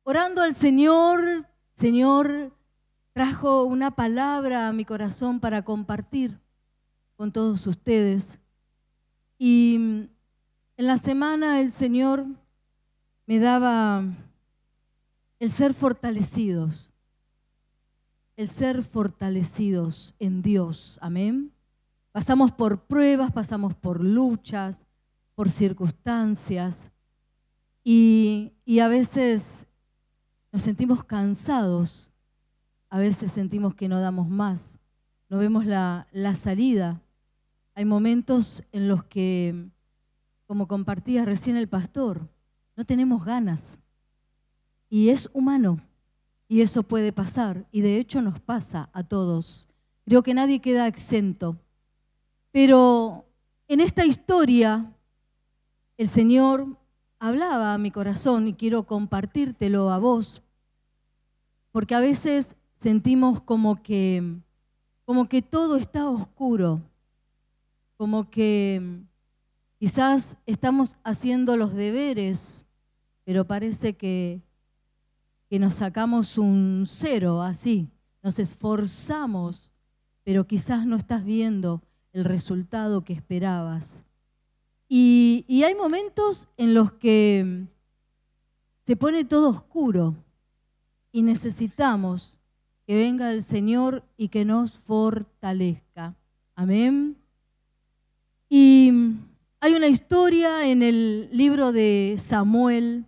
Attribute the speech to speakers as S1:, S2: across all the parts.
S1: orando al Señor, Señor trajo una palabra a mi corazón para compartir con todos ustedes. Y en la semana el Señor me daba el ser fortalecidos en Dios. Amén. Pasamos por pruebas, pasamos por luchas, por circunstancias y a veces nos sentimos cansados, a veces sentimos que no damos más, no vemos la salida. Hay momentos en los que, como compartía recién el pastor, no tenemos ganas y es humano y eso puede pasar y de hecho nos pasa a todos. Creo que nadie queda exento. Pero en esta historia el Señor hablaba a mi corazón y quiero compartírtelo a vos, porque a veces sentimos como que todo está oscuro, como que quizás estamos haciendo los deberes, pero parece que nos sacamos un 0 así, nos esforzamos, pero quizás no estás viendo el resultado que esperabas. Y hay momentos en los que se pone todo oscuro y necesitamos que venga el Señor y que nos fortalezca. Amén. Y hay una historia en el libro de Samuel,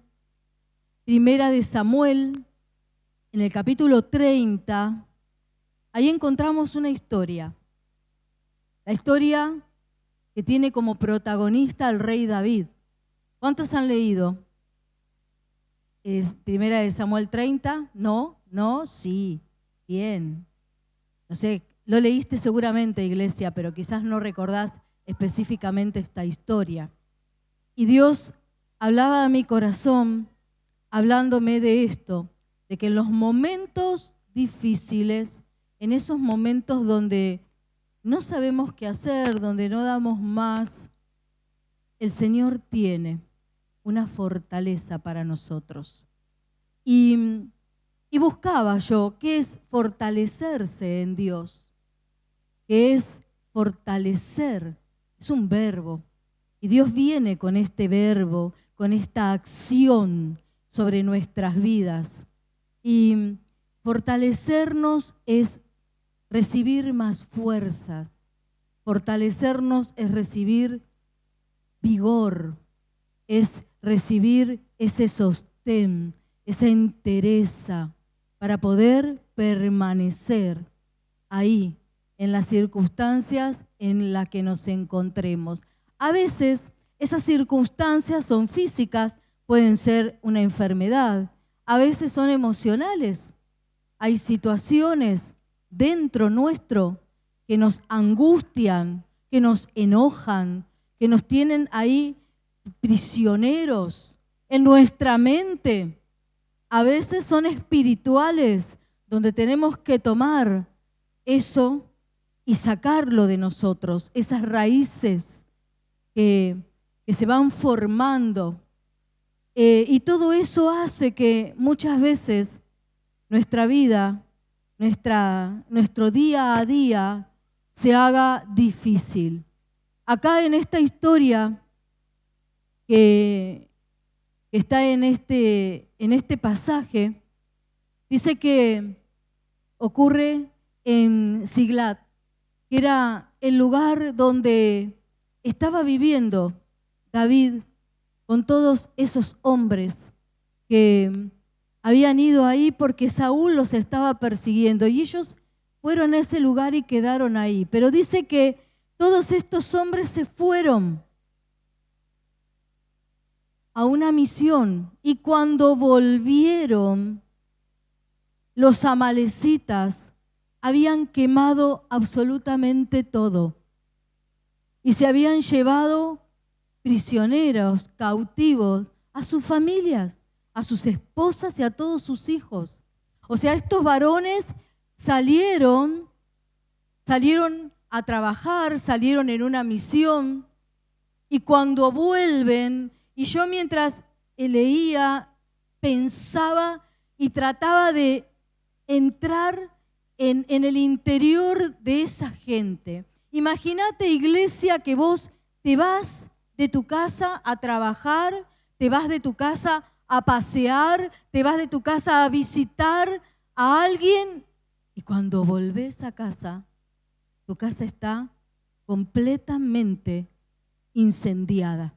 S1: Primera de Samuel, en el capítulo 30. Ahí encontramos una historia. La historia que tiene como protagonista al rey David. ¿Cuántos han leído? ¿Es Primera de Samuel 30? ¿No? ¿No? Sí. Bien. No sé, lo leíste seguramente, iglesia, pero quizás no recordás específicamente esta historia. Y Dios hablaba a mi corazón, hablándome de esto, de que en los momentos difíciles, en esos momentos donde no sabemos qué hacer, donde no damos más, el Señor tiene una fortaleza para nosotros. Y buscaba yo qué es fortalecerse en Dios, qué es fortalecer, es un verbo. Y Dios viene con este verbo, con esta acción sobre nuestras vidas. Y fortalecernos es recibir más fuerzas, fortalecernos es recibir vigor, es recibir ese sostén, esa entereza para poder permanecer ahí en las circunstancias en las que nos encontremos. A veces esas circunstancias son físicas, pueden ser una enfermedad, a veces son emocionales. Hay situaciones dentro nuestro que nos angustian, que nos enojan, que nos tienen ahí prisioneros en nuestra mente. A veces son espirituales, donde tenemos que tomar eso y sacarlo de nosotros, esas raíces que se van formando. Y todo eso hace que muchas veces nuestra vida, nuestro día a día se haga difícil. Acá en esta historia que está en este pasaje, dice que ocurre en Siglat, que era el lugar donde estaba viviendo David con todos esos hombres que habían ido ahí porque Saúl los estaba persiguiendo y ellos fueron a ese lugar y quedaron ahí. Pero dice que todos estos hombres se fueron a una misión y cuando volvieron, los amalecitas habían quemado absolutamente todo y se habían llevado prisioneros, cautivos, a sus familias, a sus esposas y a todos sus hijos. O sea, estos varones salieron a trabajar, salieron en una misión y cuando vuelven, y yo mientras leía pensaba y trataba de entrar en el interior de esa gente. Imagínate, iglesia, que vos te vas de tu casa a trabajar, te vas de tu casa a pasear, te vas de tu casa a visitar a alguien y cuando volvés a casa, tu casa está completamente incendiada.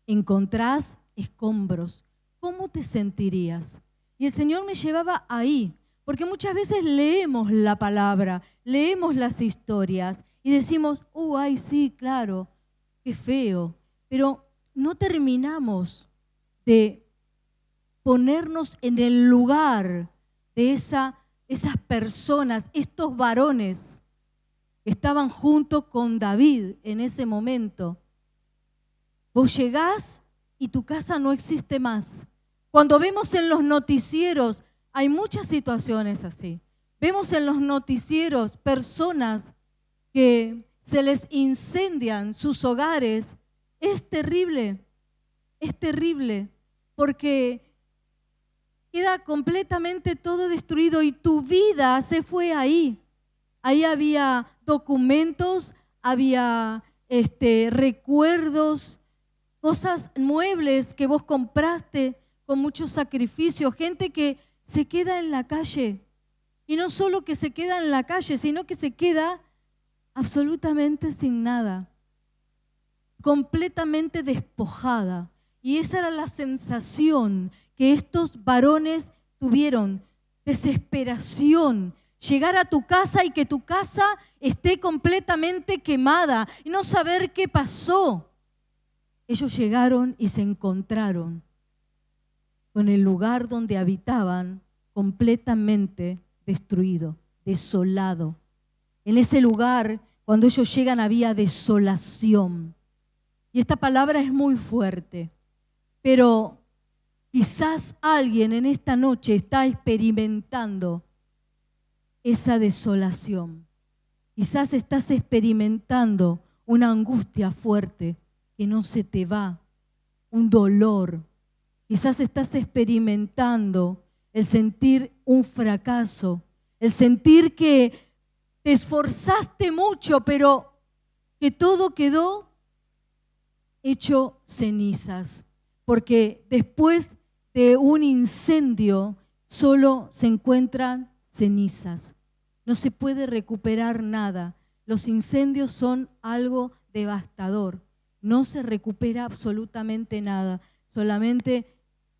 S1: Encontrás escombros. ¿Cómo te sentirías? Y el Señor me llevaba ahí, porque muchas veces leemos la palabra, leemos las historias y decimos, ay, sí, claro, qué feo, pero no terminamos de ponernos en el lugar de esas personas, estos varones que estaban junto con David en ese momento. Vos llegás y tu casa no existe más. Cuando vemos en los noticieros, hay muchas situaciones así. Vemos en los noticieros personas que se les incendian sus hogares. Es terrible, porque queda completamente todo destruido y tu vida se fue ahí. Ahí había documentos, había recuerdos, cosas, muebles que vos compraste con mucho sacrificio, gente que se queda en la calle. Y no solo que se queda en la calle, sino que se queda absolutamente sin nada, completamente despojada. Y esa era la sensación que estos varones tuvieron, desesperación. Llegar a tu casa y que tu casa esté completamente quemada y no saber qué pasó. Ellos llegaron y se encontraron con el lugar donde habitaban completamente destruido, desolado. En ese lugar, cuando ellos llegan, había desolación. Y esta palabra es muy fuerte, pero quizás alguien en esta noche está experimentando esa desolación. Quizás estás experimentando una angustia fuerte que no se te va, un dolor. Quizás estás experimentando el sentir un fracaso, el sentir que te esforzaste mucho, pero que todo quedó hecho cenizas, porque después de un incendio solo se encuentran cenizas. No se puede recuperar nada. Los incendios son algo devastador. No se recupera absolutamente nada. Solamente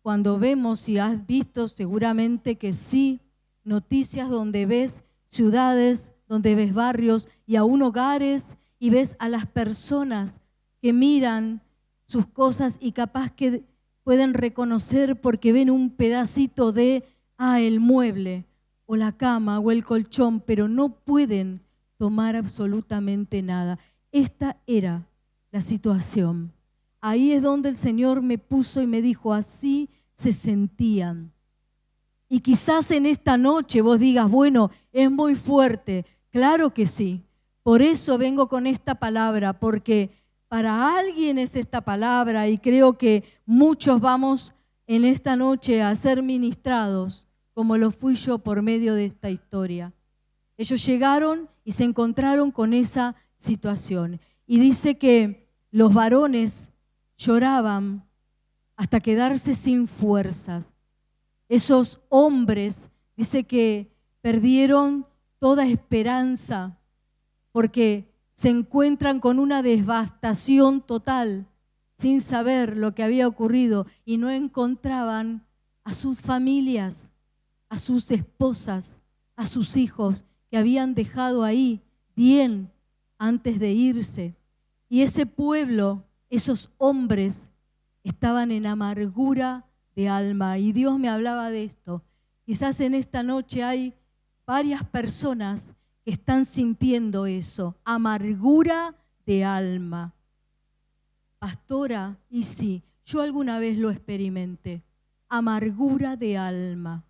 S1: cuando vemos, y has visto seguramente que sí, noticias donde ves ciudades, donde ves barrios y aún hogares, y ves a las personas que miran sus cosas y capaz que pueden reconocer porque ven un pedacito de el mueble o la cama o el colchón, pero no pueden tomar absolutamente nada. Esta era la situación. Ahí es donde el Señor me puso y me dijo, así se sentían. Y quizás en esta noche vos digas, bueno, es muy fuerte. Claro que sí. Por eso vengo con esta palabra, porque para alguien es esta palabra y creo que muchos vamos en esta noche a ser ministrados, como lo fui yo por medio de esta historia. Ellos llegaron y se encontraron con esa situación. Y dice que los varones lloraban hasta quedarse sin fuerzas. Esos hombres, dice que perdieron toda esperanza porque se encuentran con una devastación total, sin saber lo que había ocurrido y no encontraban a sus familias, a sus esposas, a sus hijos que habían dejado ahí bien antes de irse. Y ese pueblo, esos hombres, estaban en amargura de alma. Y Dios me hablaba de esto. Quizás en esta noche hay varias personas que están sintiendo eso, amargura de alma. Pastora, y sí, yo alguna vez lo experimenté. Amargura de alma.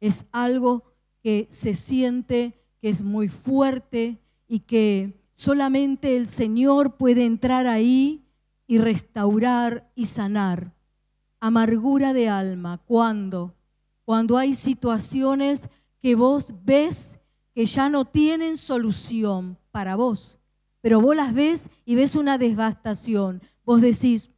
S1: Es algo que se siente, que es muy fuerte y que solamente el Señor puede entrar ahí y restaurar y sanar. Amargura de alma, ¿cuándo? cuando hay situaciones que vos ves que ya no tienen solución para vos, pero vos las ves y ves una devastación. Vos decís,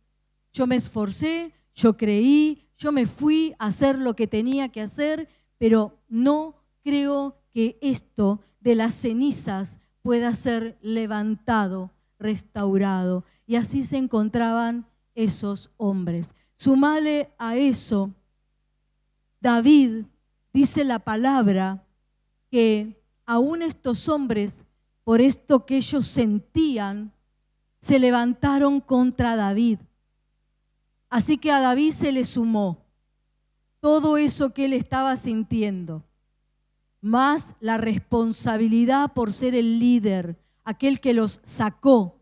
S1: yo me esforcé, yo creí, yo me fui a hacer lo que tenía que hacer, pero no creo que esto de las cenizas pueda ser levantado, restaurado. Y así se encontraban esos hombres. Sumale a eso, David, dice la palabra, que aún estos hombres, por esto que ellos sentían, se levantaron contra David. Así que a David se le sumó todo eso que él estaba sintiendo, más la responsabilidad por ser el líder, aquel que los sacó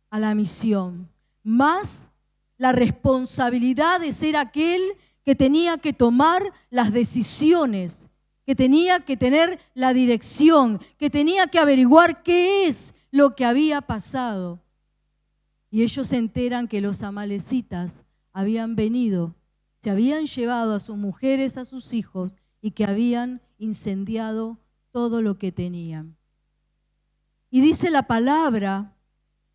S1: a la misión, más la responsabilidad de ser aquel que tenía que tomar las decisiones, que tenía que tener la dirección, que tenía que averiguar qué es lo que había pasado. Y ellos se enteran que los amalecitas habían venido, se habían llevado a sus mujeres, a sus hijos, y que habían incendiado todo lo que tenían. Y dice la palabra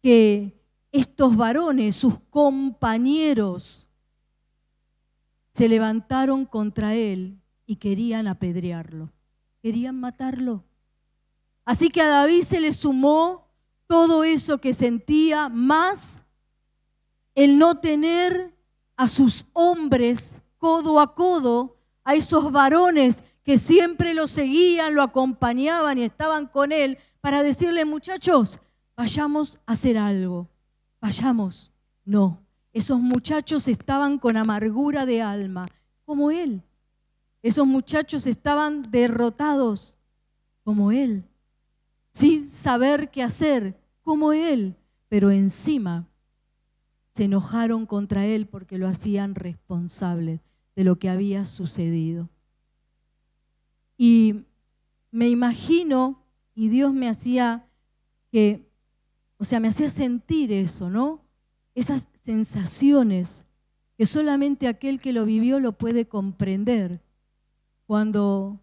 S1: que estos varones, sus compañeros, se levantaron contra él y querían apedrearlo, querían matarlo. Así que a David se le sumó todo eso que sentía, más el no tener a sus hombres codo a codo, a esos varones que siempre lo seguían, lo acompañaban y estaban con él, para decirle, muchachos, vayamos a hacer algo, vayamos. No, esos muchachos estaban con amargura de alma, como él. Esos muchachos estaban derrotados, como él, sin saber qué hacer, como él, pero encima se enojaron contra él porque lo hacían responsable de lo que había sucedido. Y me imagino, y Dios me hacía me hacía sentir eso, ¿no? Esas sensaciones que solamente aquel que lo vivió lo puede comprender. Cuando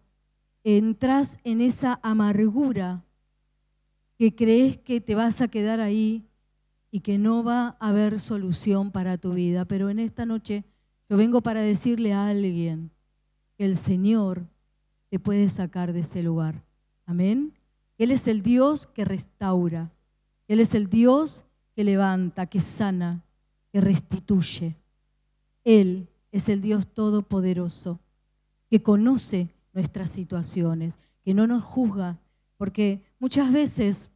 S1: entras en esa amargura que crees que te vas a quedar ahí y que no va a haber solución para tu vida. Pero en esta noche yo vengo para decirle a alguien que el Señor te puede sacar de ese lugar. Amén. Él es el Dios que restaura. Él es el Dios que levanta, que sana, que restituye. Él es el Dios todopoderoso, que conoce nuestras situaciones, que no nos juzga, porque muchas veces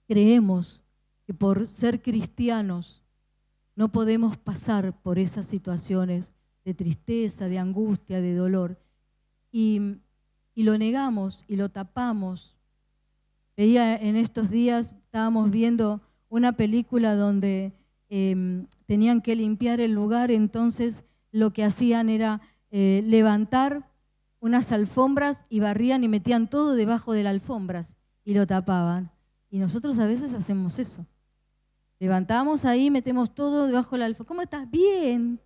S1: creemos que por ser cristianos no podemos pasar por esas situaciones de tristeza, de angustia, de dolor, y lo negamos y lo tapamos. Veía en estos días, estábamos viendo una película donde tenían que limpiar el lugar, entonces lo que hacían era levantar unas alfombras y barrían y metían todo debajo de las alfombras y lo tapaban. Y nosotros a veces hacemos eso. Levantamos ahí, metemos todo debajo de la alfombra. ¿Cómo estás? Bien,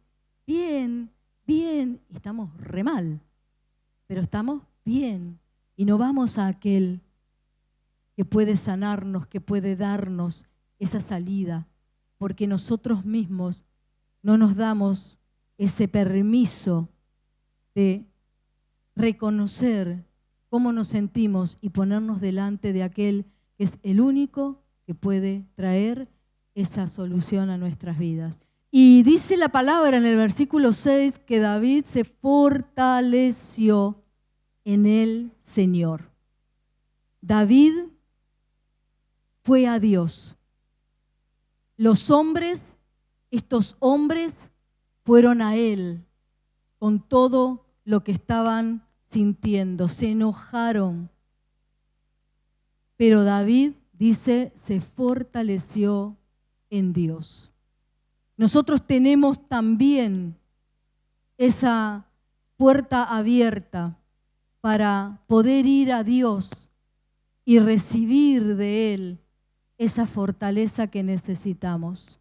S1: bien, bien. Y estamos re mal, pero estamos bien. Y no vamos a aquel que puede sanarnos, que puede darnos esa salida, porque nosotros mismos no nos damos ese permiso de reconocer cómo nos sentimos y ponernos delante de aquel que es el único que puede traer esa solución a nuestras vidas. Y dice la palabra en el versículo 6 que David se fortaleció en el Señor. David fue a Dios. Los hombres, estos hombres, fueron a Él con todo lo que estaban sintiendo. Se enojaron. Pero David, dice, se fortaleció en Dios. Nosotros tenemos también esa puerta abierta para poder ir a Dios y recibir de Él esa fortaleza que necesitamos.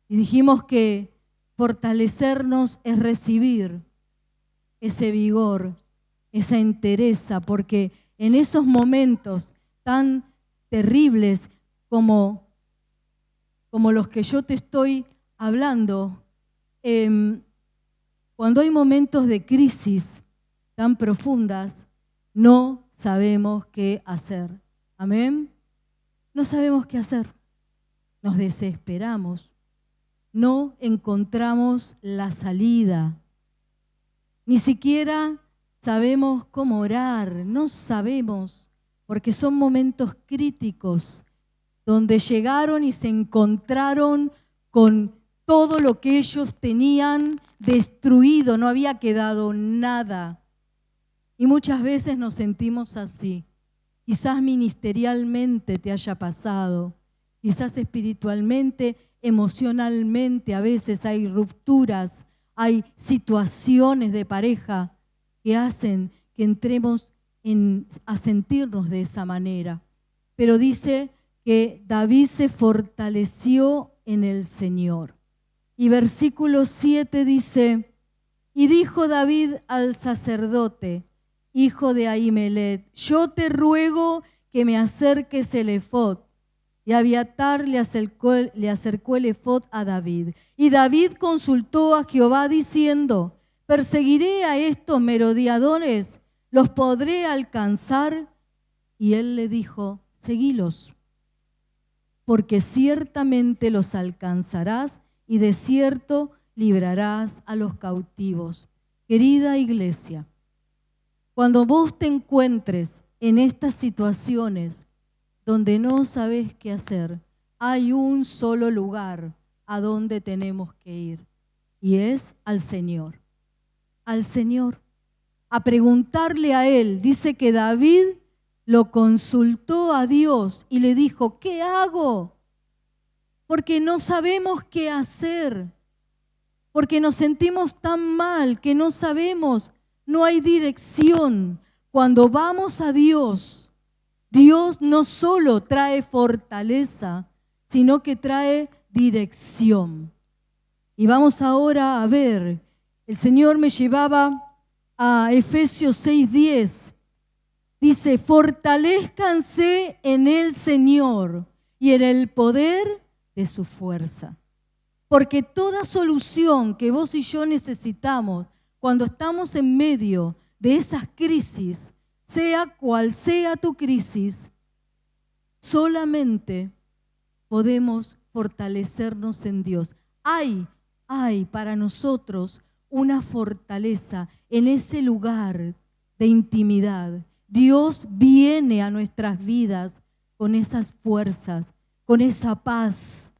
S1: Y dijimos que fortalecernos es recibir ese vigor, esa entereza, porque en esos momentos tan terribles como los que yo te estoy hablando, cuando hay momentos de crisis tan profundas, no sabemos qué hacer. Amén. No sabemos qué hacer. Nos desesperamos. No encontramos la salida. Ni siquiera sabemos cómo orar. No sabemos, porque son momentos críticos donde llegaron y se encontraron con todo lo que ellos tenían destruido, no había quedado nada. Y muchas veces nos sentimos así. Quizás ministerialmente te haya pasado, quizás espiritualmente, emocionalmente, a veces hay rupturas, hay situaciones de pareja que hacen que entremos a sentirnos de esa manera. Pero dice que David se fortaleció en el Señor. Y versículo 7 dice, y dijo David al sacerdote, hijo de Ahimelech, yo te ruego que me acerques el efod. Y Abiatar le acercó el efod a David. Y David consultó a Jehová diciendo, ¿perseguiré a estos merodeadores? ¿Los podré alcanzar? Y él le dijo, seguilos, porque ciertamente los alcanzarás y de cierto librarás a los cautivos. Querida iglesia, cuando vos te encuentres en estas situaciones donde no sabes qué hacer, hay un solo lugar a donde tenemos que ir, y es al Señor. Al Señor. A preguntarle a Él. Dice que David lo consultó a Dios y le dijo, ¿qué hago? Porque no sabemos qué hacer, porque nos sentimos tan mal que no sabemos, no hay dirección. Cuando vamos a Dios, Dios no solo trae fortaleza, sino que trae dirección. Y vamos ahora a ver, el Señor me llevaba a Efesios 6:10. Dice, fortalezcanse en el Señor y en el poder de su fuerza. Porque toda solución que vos y yo necesitamos cuando estamos en medio de esas crisis, sea cual sea tu crisis, solamente podemos fortalecernos en Dios. Hay para nosotros una fortaleza en ese lugar de intimidad. Dios viene a nuestras vidas con esas fuerzas, con esa paz.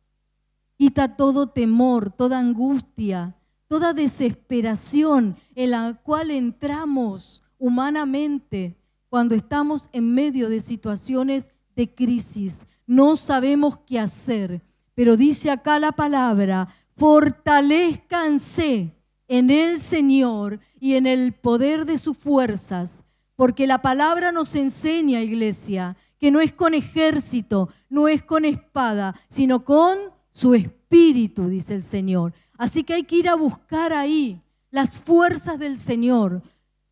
S1: Quita todo temor, toda angustia, toda desesperación en la cual entramos humanamente cuando estamos en medio de situaciones de crisis. No sabemos qué hacer, pero dice acá la palabra, fortalezcanse en el Señor y en el poder de sus fuerzas, porque la palabra nos enseña, iglesia, que no es con ejército, no es con espada, sino con su espíritu, dice el Señor. Así que hay que ir a buscar ahí las fuerzas del Señor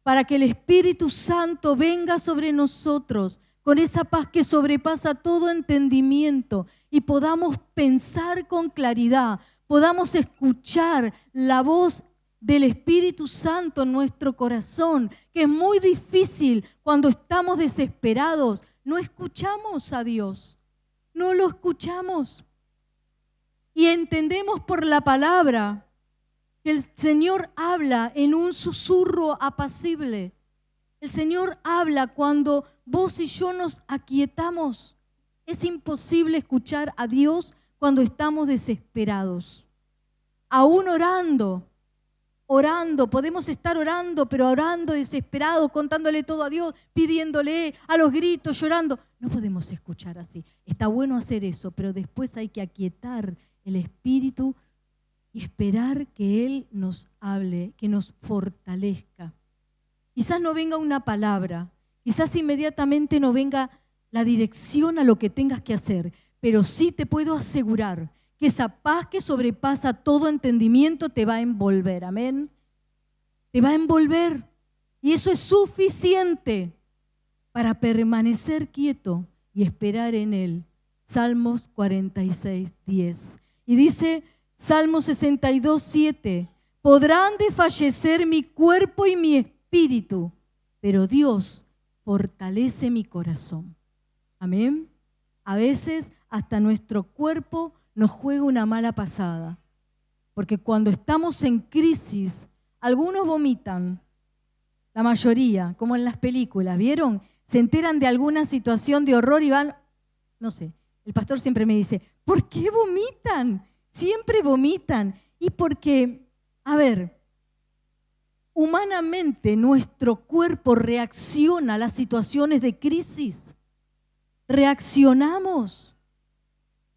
S1: para que el Espíritu Santo venga sobre nosotros con esa paz que sobrepasa todo entendimiento y podamos pensar con claridad, podamos escuchar la voz del Espíritu Santo en nuestro corazón, que es muy difícil cuando estamos desesperados. No escuchamos a Dios, no lo escuchamos. Y entendemos por la palabra que el Señor habla en un susurro apacible. El Señor habla cuando vos y yo nos aquietamos. Es imposible escuchar a Dios cuando estamos desesperados. Aún orando, podemos estar orando, pero orando desesperados, contándole todo a Dios, pidiéndole a los gritos, llorando. No podemos escuchar así. Está bueno hacer eso, pero después hay que aquietar el espíritu y esperar que Él nos hable, que nos fortalezca. Quizás no venga una palabra, quizás inmediatamente no venga la dirección a lo que tengas que hacer, pero sí te puedo asegurar que esa paz que sobrepasa todo entendimiento te va a envolver. Amén. te va a envolver. Y eso es suficiente para permanecer quieto y esperar en Él. Salmos 46, 10. Y dice Salmos 62, 7. Podrán desfallecer mi cuerpo y mi espíritu, pero Dios fortalece mi corazón. Amén. A veces hasta nuestro cuerpo nos juega una mala pasada. Porque cuando estamos en crisis, algunos vomitan, la mayoría, como en las películas, ¿vieron? Se enteran de alguna situación de horror y van, no sé, el pastor siempre me dice, ¿por qué vomitan? Siempre vomitan. Y porque, a ver, humanamente nuestro cuerpo reacciona a las situaciones de crisis. Reaccionamos.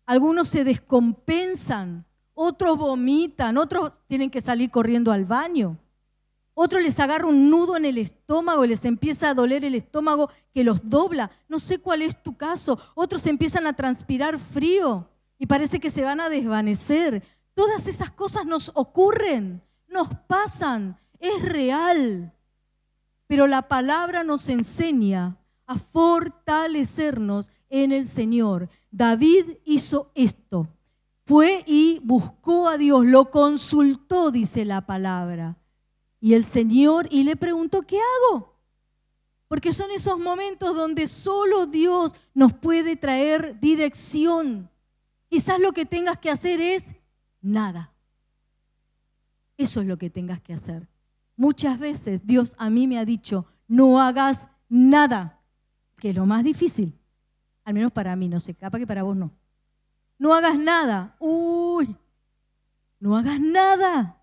S1: Algunos se descompensan, otros vomitan, otros tienen que salir corriendo al baño. Otros les agarra un nudo en el estómago y les empieza a doler el estómago que los dobla. No sé cuál es tu caso. Otros empiezan a transpirar frío y parece que se van a desvanecer. Todas esas cosas nos ocurren, nos pasan, es real. Pero la palabra nos enseña a fortalecernos en el Señor. David hizo esto. Fue y buscó a Dios, lo consultó, dice la palabra. Y el Señor, y le preguntó, ¿qué hago? Porque son esos momentos donde solo Dios nos puede traer dirección. Quizás lo que tengas que hacer es nada. Eso es lo que tengas que hacer. Muchas veces Dios a mí me ha dicho, no hagas nada, que es lo más difícil. Al menos para mí, no sé, capaz que para vos no. No hagas nada. Uy, no hagas nada.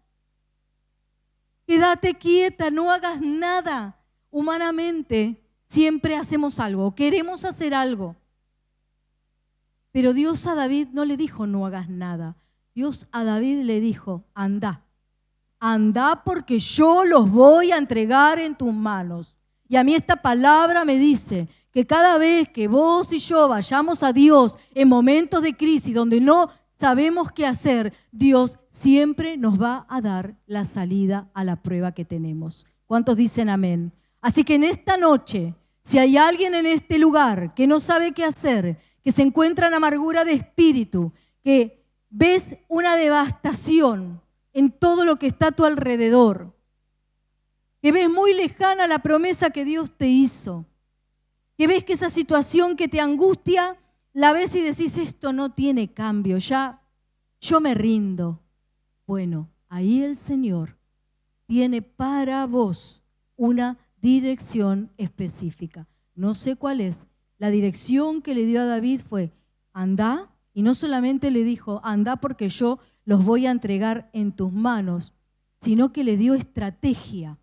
S1: Quédate quieta, no hagas nada. Humanamente siempre hacemos algo, queremos hacer algo. Pero Dios a David no le dijo no hagas nada. Dios a David le dijo, anda. Anda porque yo los voy a entregar en tus manos. Y a mí esta palabra me dice que cada vez que vos y yo vayamos a Dios en momentos de crisis donde no sabemos qué hacer, Dios siempre nos va a dar la salida a la prueba que tenemos. ¿Cuántos dicen amén? Así que en esta noche, si hay alguien en este lugar que no sabe qué hacer, que se encuentra en amargura de espíritu, que ves una devastación en todo lo que está a tu alrededor, que ves muy lejana la promesa que Dios te hizo, que ves que esa situación que te angustia, la ves y decís, esto no tiene cambio, ya yo me rindo. Bueno, ahí el Señor tiene para vos una dirección específica. No sé cuál es. La dirección que le dio a David fue, anda, y no solamente le dijo, anda porque yo los voy a entregar en tus manos, sino que le dio estrategia.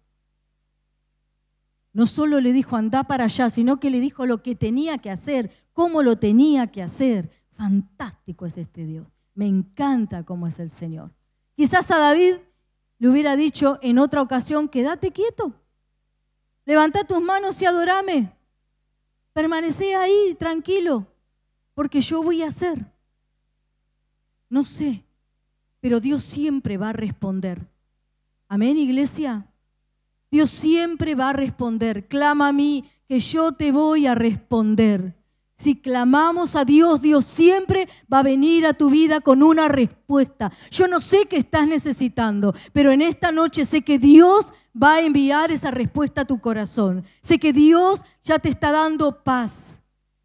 S1: No solo le dijo, anda para allá, sino que le dijo lo que tenía que hacer, cómo lo tenía que hacer. Fantástico es este Dios. Me encanta cómo es el Señor. Quizás a David le hubiera dicho en otra ocasión, quédate quieto, levanta tus manos y adorame, permanece ahí tranquilo, porque yo voy a hacer. No sé, pero Dios siempre va a responder. Amén, iglesia. Dios siempre va a responder. Clama a mí, que yo te voy a responder. Si clamamos a Dios, Dios siempre va a venir a tu vida con una respuesta. Yo no sé qué estás necesitando, pero en esta noche sé que Dios va a enviar esa respuesta a tu corazón. Sé que Dios ya te está dando paz.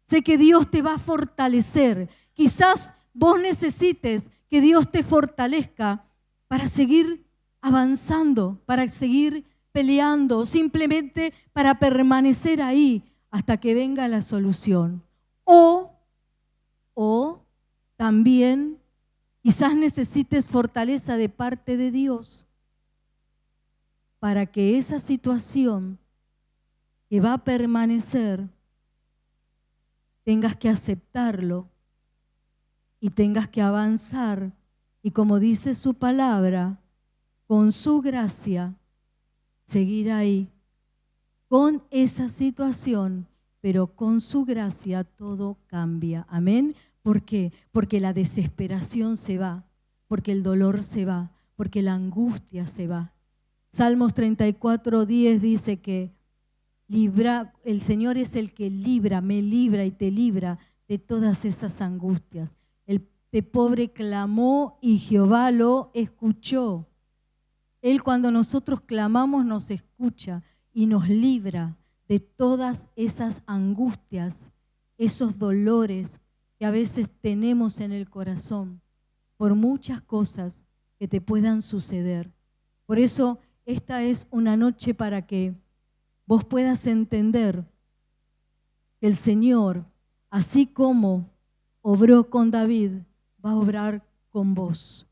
S1: Sé que Dios te va a fortalecer. Quizás vos necesites que Dios te fortalezca para seguir avanzando, para seguir peleando, simplemente para permanecer ahí hasta que venga la solución. O también quizás necesites fortaleza de parte de Dios para que esa situación que va a permanecer tengas que aceptarlo y tengas que avanzar y, como dice su palabra, con su gracia seguir ahí con esa situación, pero con su gracia todo cambia. Amén. ¿Por qué? Porque la desesperación se va, porque el dolor se va, porque la angustia se va. Salmos 34:10 dice que el Señor es el que libra, me libra y te libra de todas esas angustias. El pobre clamó y Jehová lo escuchó. Él, cuando nosotros clamamos, nos escucha y nos libra de todas esas angustias, esos dolores que a veces tenemos en el corazón por muchas cosas que te puedan suceder. Por eso esta es una noche para que vos puedas entender que el Señor, así como obró con David, va a obrar con vos.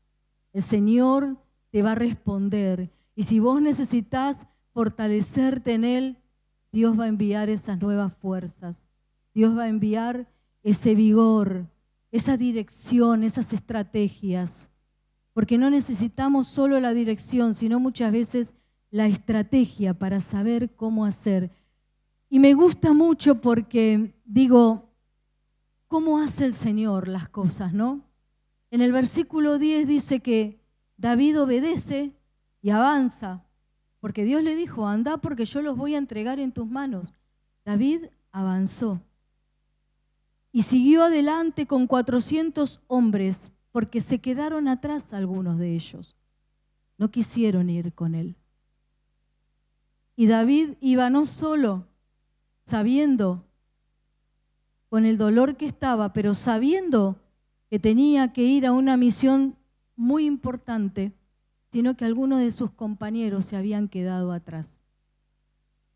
S1: El Señor te va a responder. Y si vos necesitas fortalecerte en Él, Dios va a enviar esas nuevas fuerzas. Dios va a enviar ese vigor, esa dirección, esas estrategias. Porque no necesitamos solo la dirección, sino muchas veces la estrategia para saber cómo hacer. Y me gusta mucho porque digo, ¿cómo hace el Señor las cosas, no? En el versículo 10 dice que David obedece y avanza, porque Dios le dijo, anda porque yo los voy a entregar en tus manos. David avanzó y siguió adelante con 400 hombres, porque se quedaron atrás algunos de ellos. No quisieron ir con él. Y David iba no solo sabiendo con el dolor que estaba, pero sabiendo que tenía que ir a una misión muy importante, sino que algunos de sus compañeros se habían quedado atrás.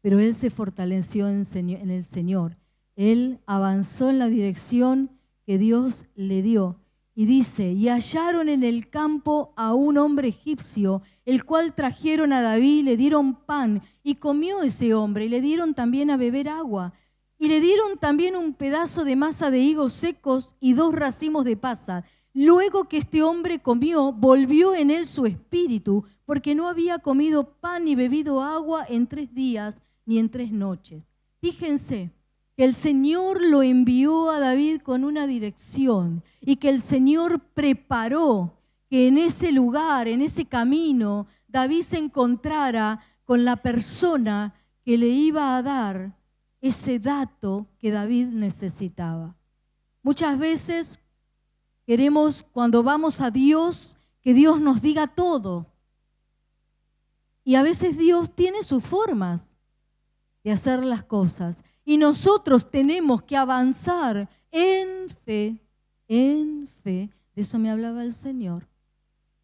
S1: Pero él se fortaleció en el Señor. Él avanzó en la dirección que Dios le dio. Y dice, y hallaron en el campo a un hombre egipcio, el cual trajeron a David, le dieron pan, y comió ese hombre, y le dieron también a beber agua. Y le dieron también un pedazo de masa de higos secos y 2 racimos de pasa. Luego que este hombre comió, volvió en él su espíritu, porque no había comido pan ni bebido agua en 3 días ni en 3 noches. Fíjense que el Señor lo envió a David con una dirección y que el Señor preparó que en ese lugar, en ese camino, David se encontrara con la persona que le iba a dar ese dato que David necesitaba. Muchas veces queremos, cuando vamos a Dios, que Dios nos diga todo. Y a veces Dios tiene sus formas de hacer las cosas. Y nosotros tenemos que avanzar en fe, en fe. De eso me hablaba el Señor.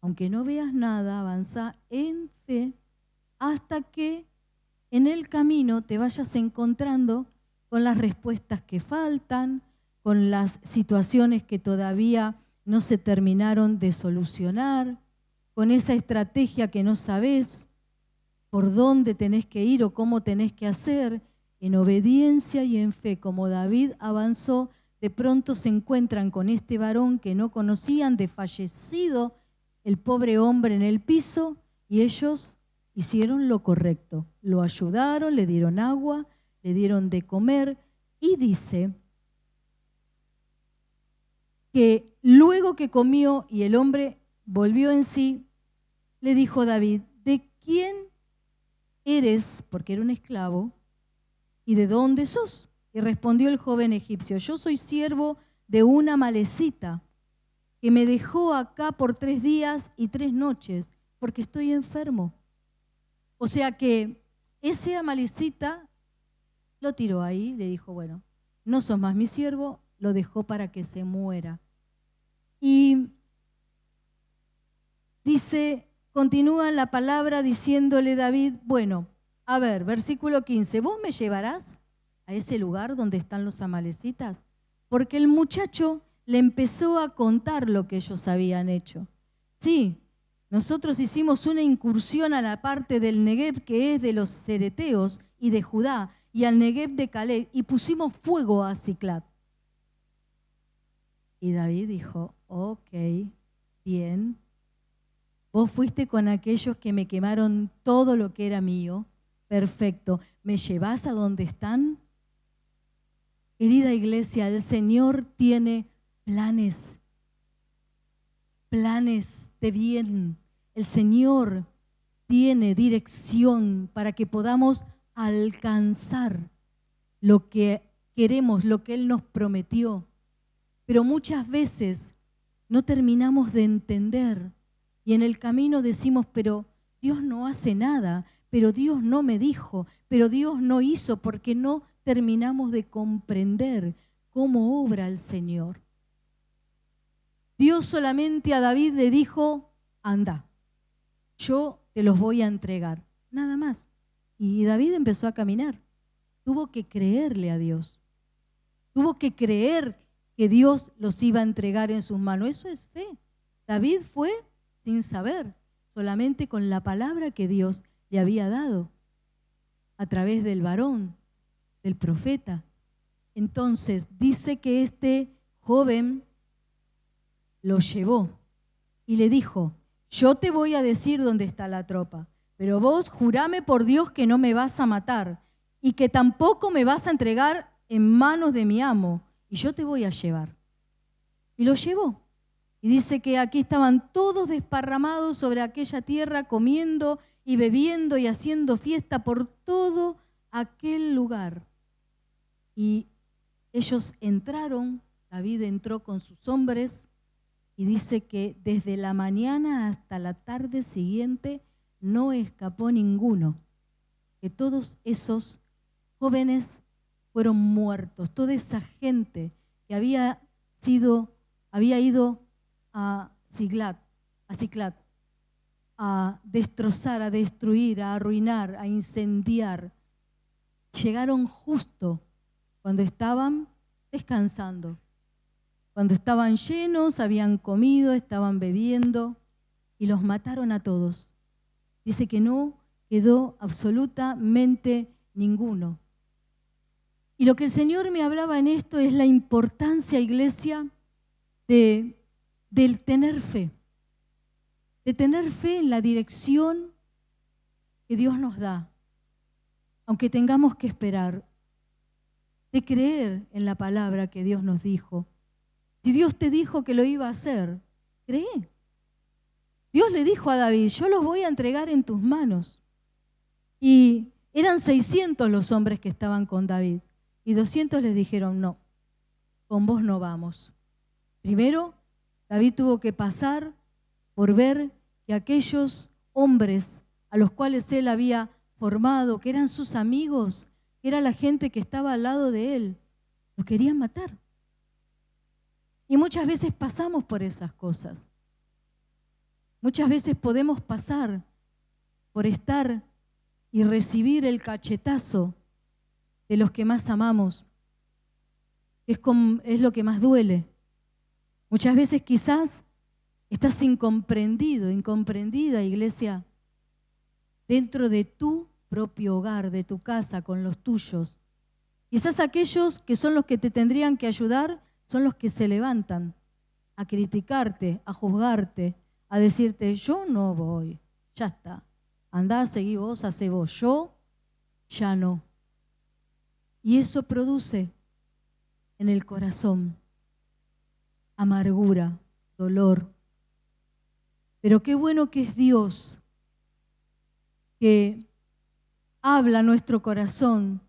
S1: Aunque no veas nada, avanza en fe hasta que en el camino te vayas encontrando con las respuestas que faltan, con las situaciones que todavía no se terminaron de solucionar, con esa estrategia que no sabés por dónde tenés que ir o cómo tenés que hacer. En obediencia y en fe, como David avanzó, de pronto se encuentran con este varón que no conocían, desfallecido, el pobre hombre en el piso, y ellos hicieron lo correcto. Lo ayudaron, le dieron agua, le dieron de comer, y dice que luego que comió y el hombre volvió en sí, le dijo David, ¿de quién eres? Porque era un esclavo. ¿Y de dónde sos? Y respondió el joven egipcio, yo soy siervo de una amalecita que me dejó acá por 3 días y 3 noches, porque estoy enfermo. O sea que ese amalecita lo tiró ahí, le dijo, bueno, no sos más mi siervo, lo dejó para que se muera. Y dice, continúa la palabra diciéndole David, bueno, a ver, versículo 15, ¿vos me llevarás a ese lugar donde están los amalecitas? Porque el muchacho le empezó a contar lo que ellos habían hecho. Sí, nosotros hicimos una incursión a la parte del Negev que es de los cereteos y de Judá, y al Negev de Caleb, y pusimos fuego a Siclag. Y David dijo, ok, bien. Vos fuiste con aquellos que me quemaron todo lo que era mío. Perfecto. ¿Me llevás a donde están? Querida iglesia, el Señor tiene planes de bien. El Señor tiene dirección para que podamos alcanzar lo que queremos, lo que Él nos prometió. Pero muchas veces no terminamos de entender y en el camino decimos, pero Dios no hace nada, pero Dios no me dijo, pero Dios no hizo, porque no terminamos de comprender cómo obra el Señor. Dios solamente a David le dijo, anda, yo te los voy a entregar, nada más. Y David empezó a caminar. Tuvo que creerle a Dios. Tuvo que creer que Dios los iba a entregar en sus manos. Eso es fe. David fue sin saber, solamente con la palabra que Dios le había dado a través del varón, del profeta. Entonces dice que este joven lo llevó y le dijo, yo te voy a decir dónde está la tropa, pero vos jurame por Dios que no me vas a matar y que tampoco me vas a entregar en manos de mi amo, y yo te voy a llevar. Y lo llevó. Y dice que aquí estaban todos desparramados sobre aquella tierra, comiendo y bebiendo y haciendo fiesta por todo aquel lugar. Y ellos entraron, David entró con sus hombres, y dice que desde la mañana hasta la tarde siguiente no escapó ninguno, que todos esos jóvenes fueron muertos, toda esa gente que había ido a Ziklag, a destrozar, a destruir, a arruinar, a incendiar, llegaron justo cuando estaban descansando, cuando estaban llenos, habían comido, estaban bebiendo y los mataron a todos. Dice que no quedó absolutamente ninguno. Y lo que el Señor me hablaba en esto es la importancia, iglesia, del tener fe. De tener fe en la dirección que Dios nos da, aunque tengamos que esperar. De creer en la palabra que Dios nos dijo. Si Dios te dijo que lo iba a hacer, cree. Dios le dijo a David, yo los voy a entregar en tus manos. Y eran 600 los hombres que estaban con David. Y 200 les dijeron, no, con vos no vamos. Primero, David tuvo que pasar por ver que aquellos hombres a los cuales él había formado, que eran sus amigos, que era la gente que estaba al lado de él, lo querían matar. Y muchas veces pasamos por esas cosas. Muchas veces podemos pasar por estar y recibir el cachetazo de los que más amamos. Es lo que más duele. Muchas veces quizás estás incomprendido, incomprendida, iglesia, dentro de tu propio hogar, de tu casa, con los tuyos. Quizás aquellos que son los que te tendrían que ayudar son los que se levantan a criticarte, a juzgarte, a decirte, yo no voy, ya está. Andá, seguí vos, hacé vos, yo ya no. Y eso produce en el corazón amargura, dolor. Pero qué bueno que es Dios que habla a nuestro corazón,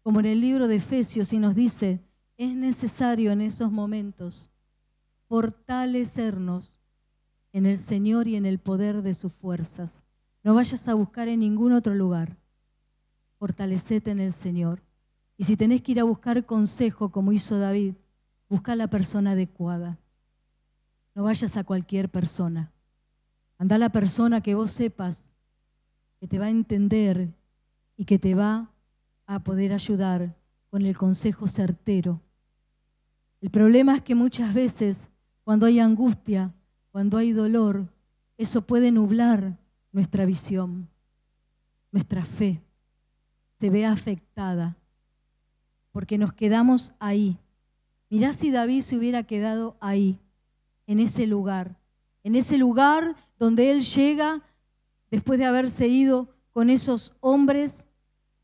S1: como en el libro de Efesios, y nos dice, es necesario en esos momentos fortalecernos en el Señor y en el poder de sus fuerzas. No vayas a buscar en ningún otro lugar. Fortalecete en el Señor. Y si tenés que ir a buscar consejo, como hizo David, busca a la persona adecuada. No vayas a cualquier persona. Anda a la persona que vos sepas que te va a entender y que te va a poder ayudar con el consejo certero. El problema es que muchas veces, cuando hay angustia, cuando hay dolor, eso puede nublar nuestra visión, nuestra fe. Se ve afectada, porque nos quedamos ahí. Mirá si David se hubiera quedado ahí, en ese lugar donde él llega después de haberse ido con esos hombres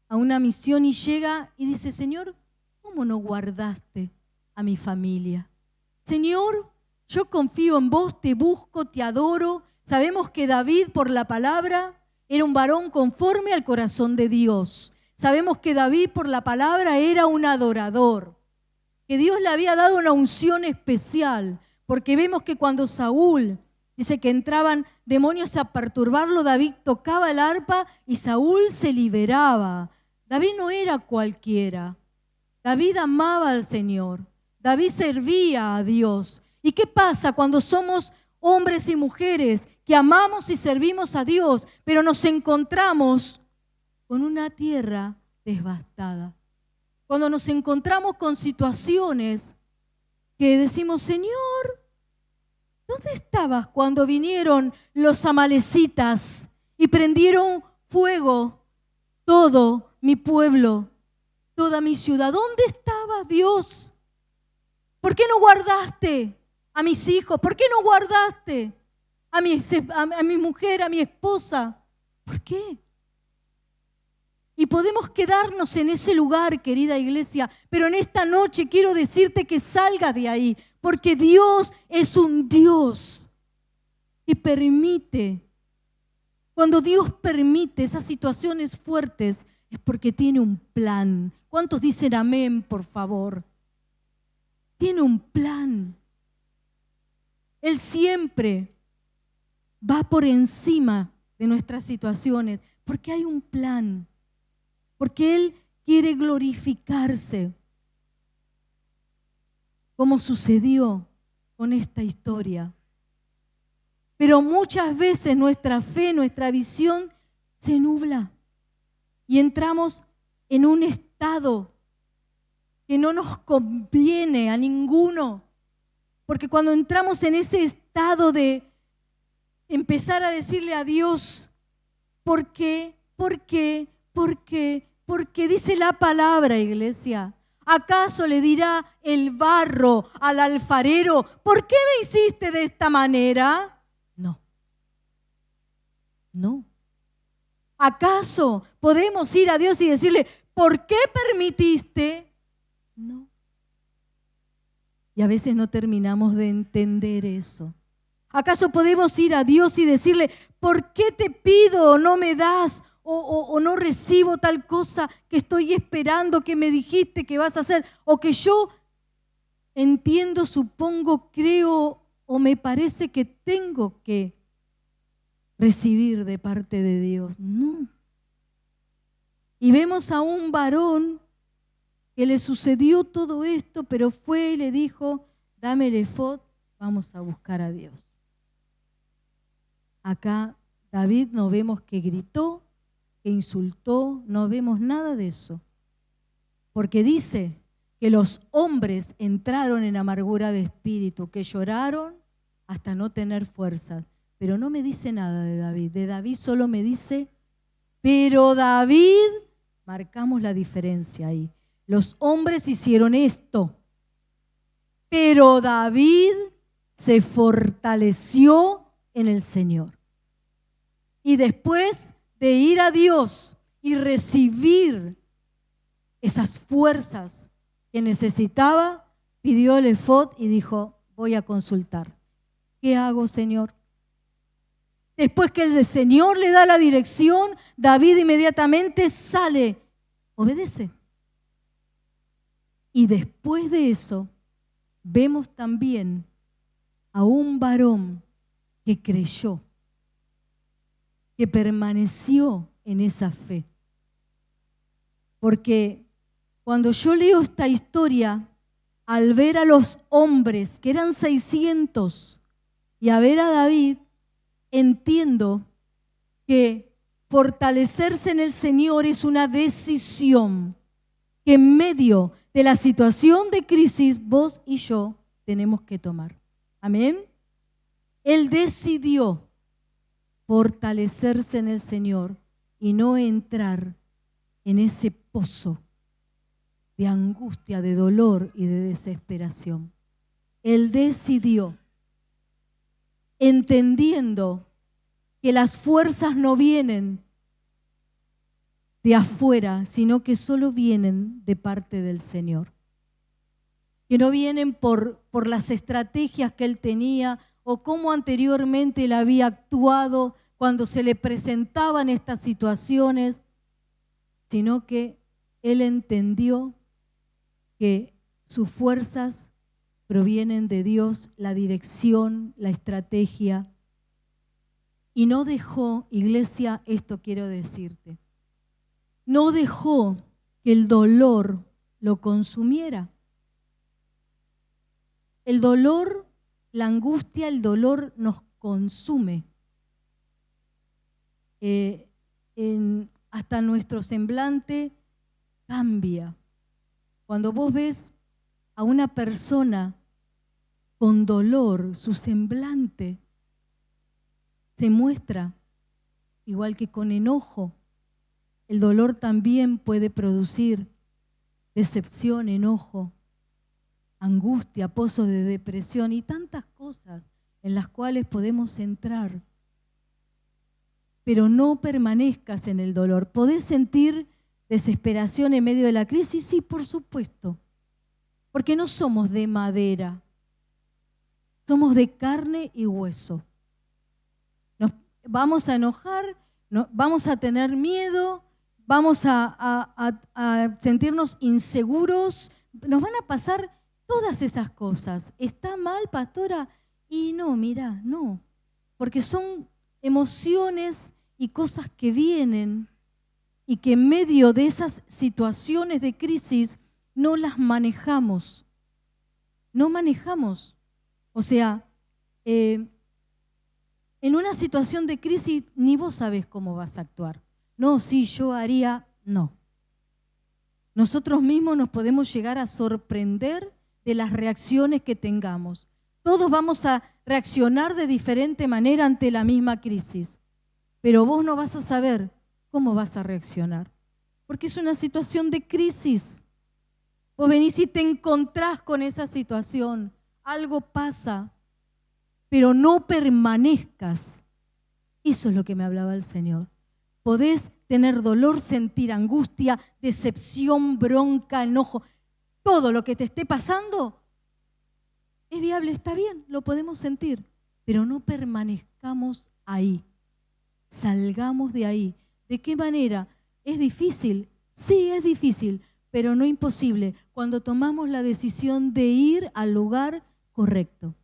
S1: a una misión y llega y dice, Señor, ¿cómo no guardaste a mi familia? Señor, yo confío en vos, te busco, te adoro. Sabemos que David, por la palabra, Era un varón conforme al corazón de Dios. Sabemos que David, por la palabra, era un adorador, que Dios le había dado una unción especial, porque vemos que cuando Saúl dice que entraban demonios a perturbarlo, David tocaba el arpa y Saúl se liberaba. David no era cualquiera. David amaba al Señor. David servía a Dios. ¿Y qué pasa cuando somos hombres y mujeres que amamos y servimos a Dios, pero nos encontramos con una tierra devastada? Cuando nos encontramos con situaciones que decimos, Señor, ¿dónde estabas cuando vinieron los amalecitas y prendieron fuego todo mi pueblo, toda mi ciudad? ¿Dónde estabas, Dios? ¿Por qué no guardaste a mis hijos? ¿Por qué no guardaste a mi mujer, a mi esposa? ¿Por qué? Y podemos quedarnos en ese lugar, querida iglesia, pero en esta noche quiero decirte que salgas de ahí, porque Dios es un Dios que permite. Cuando Dios permite esas situaciones fuertes, es porque tiene un plan. ¿Cuántos dicen amén, por favor? Tiene un plan. Él siempre va por encima de nuestras situaciones, porque hay un plan. Porque Él quiere glorificarse, como sucedió con esta historia. Pero muchas veces nuestra fe, nuestra visión se nubla y entramos en un estado que no nos conviene a ninguno. Porque cuando entramos en ese estado de empezar a decirle a Dios, ¿por qué? ¿Por qué? ¿Por qué? Porque dice la palabra, iglesia. ¿Acaso le dirá el barro al alfarero, ¿por qué me hiciste de esta manera? No. No. ¿Acaso podemos ir a Dios y decirle, ¿por qué permitiste? No. Y a veces no terminamos de entender eso. ¿Acaso podemos ir a Dios y decirle, ¿por qué te pido o no me das? O no recibo tal cosa que estoy esperando que me dijiste que vas a hacer, o que yo entiendo, supongo, creo o me parece que tengo que recibir de parte de Dios. No. Y vemos a un varón que le sucedió todo esto, pero fue y le dijo, dame el efod, vamos a buscar a Dios. Acá David no vemos que gritó, que insultó, no vemos nada de eso. Porque dice que los hombres entraron en amargura de espíritu, que lloraron hasta no tener fuerzas. Pero no me dice nada de David. De David solo me dice, pero David, marcamos la diferencia ahí. Los hombres hicieron esto, pero David se fortaleció en el Señor. Y después de ir a Dios y recibir esas fuerzas que necesitaba, pidió el efod y dijo, voy a consultar. ¿Qué hago, Señor? Después que el Señor le da la dirección, David inmediatamente sale, obedece. Y después de eso, vemos también a un varón que creyó, que permaneció en esa fe. Porque cuando yo leo esta historia, al ver a los hombres, que eran 600, y a ver a David, entiendo que fortalecerse en el Señor es una decisión que en medio de la situación de crisis vos y yo tenemos que tomar. Amén. Él decidió fortalecerse en el Señor y no entrar en ese pozo de angustia, de dolor y de desesperación. Él decidió, entendiendo que las fuerzas no vienen de afuera, sino que solo vienen de parte del Señor. Que no vienen por las estrategias que él tenía o cómo anteriormente él había actuado cuando se le presentaban estas situaciones, sino que él entendió que sus fuerzas provienen de Dios, la dirección, la estrategia. Y no dejó, iglesia, esto quiero decirte, no dejó que el dolor lo consumiera. El dolor, la angustia, el dolor nos consume. Hasta nuestro semblante cambia. Cuando vos ves a una persona con dolor, su semblante se muestra igual que con enojo. El dolor también puede producir decepción, enojo, angustia, pozos de depresión y tantas cosas en las cuales podemos entrar. Pero no permanezcas en el dolor. ¿Podés sentir desesperación en medio de la crisis? Sí, por supuesto. Porque no somos de madera. Somos de carne y hueso. Nos vamos a enojar, vamos a tener miedo, vamos a sentirnos inseguros. Nos van a pasar todas esas cosas. ¿Está mal, pastora? Y no, mirá, no. Porque son emociones y cosas que vienen y que en medio de esas situaciones de crisis no las manejamos. No manejamos. O sea, en una situación de crisis ni vos sabés cómo vas a actuar. No, sí, yo haría, no. Nosotros mismos nos podemos llegar a sorprender de las reacciones que tengamos. Todos vamos a reaccionar de diferente manera ante la misma crisis, pero vos no vas a saber cómo vas a reaccionar, porque es una situación de crisis. Vos venís y te encontrás con esa situación, algo pasa, pero no permanezcas. Eso es lo que me hablaba el Señor. Podés tener dolor, sentir angustia, decepción, bronca, enojo, todo lo que te esté pasando. Es viable, está bien, lo podemos sentir, pero no permanezcamos ahí. Salgamos de ahí. ¿De qué manera? ¿Es difícil? Sí, es difícil, pero no imposible cuando tomamos la decisión de ir al lugar correcto,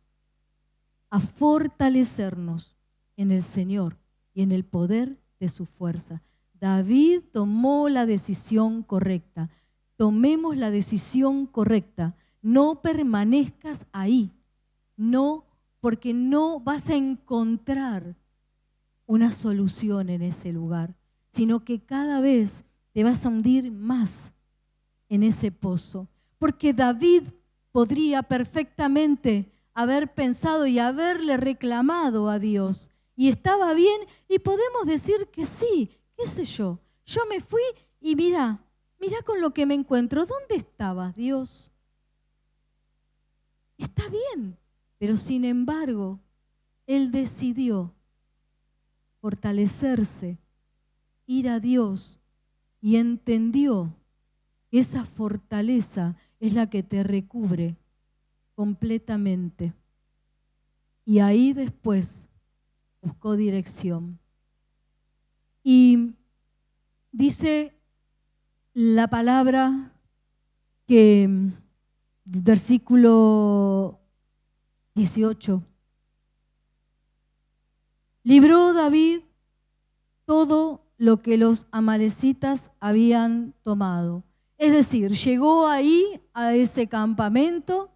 S1: a fortalecernos en el Señor y en el poder de su fuerza. David tomó la decisión correcta. Tomemos la decisión correcta. No permanezcas ahí. No, porque no vas a encontrar una solución en ese lugar, sino que cada vez te vas a hundir más en ese pozo. Porque David podría perfectamente haber pensado y haberle reclamado a Dios. Y estaba bien, y podemos decir que sí, qué sé yo. Yo me fui y mirá con lo que me encuentro. ¿Dónde estabas, Dios? Está bien, pero sin embargo, él decidió fortalecerse, ir a Dios y entendió que esa fortaleza es la que te recubre completamente. Y ahí después buscó dirección. Y dice la palabra que, versículo 18, libró David todo lo que los amalecitas habían tomado. Es decir, llegó ahí a ese campamento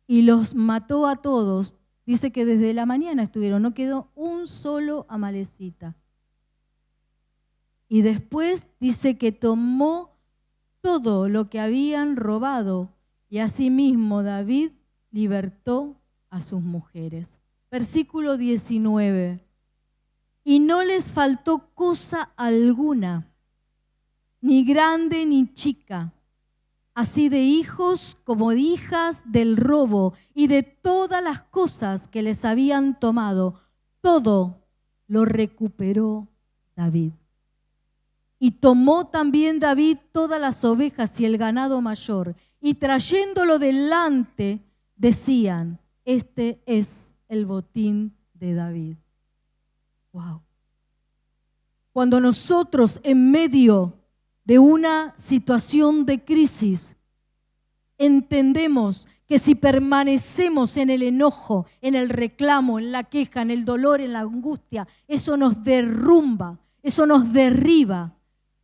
S1: y los mató a todos. Dice que desde la mañana estuvieron, no quedó un solo amalecita. Y después dice que tomó todo lo que habían robado y asimismo David libertó a sus mujeres. Versículo 19. Y no les faltó cosa alguna, ni grande ni chica, así de hijos como de hijas del robo y de todas las cosas que les habían tomado. Todo lo recuperó David. Y tomó también David todas las ovejas y el ganado mayor, y trayéndolo delante, decían: este es el botín de David. Wow. Cuando nosotros en medio de una situación de crisis entendemos que si permanecemos en el enojo, en el reclamo, en la queja, en el dolor, en la angustia, eso nos derrumba, eso nos derriba.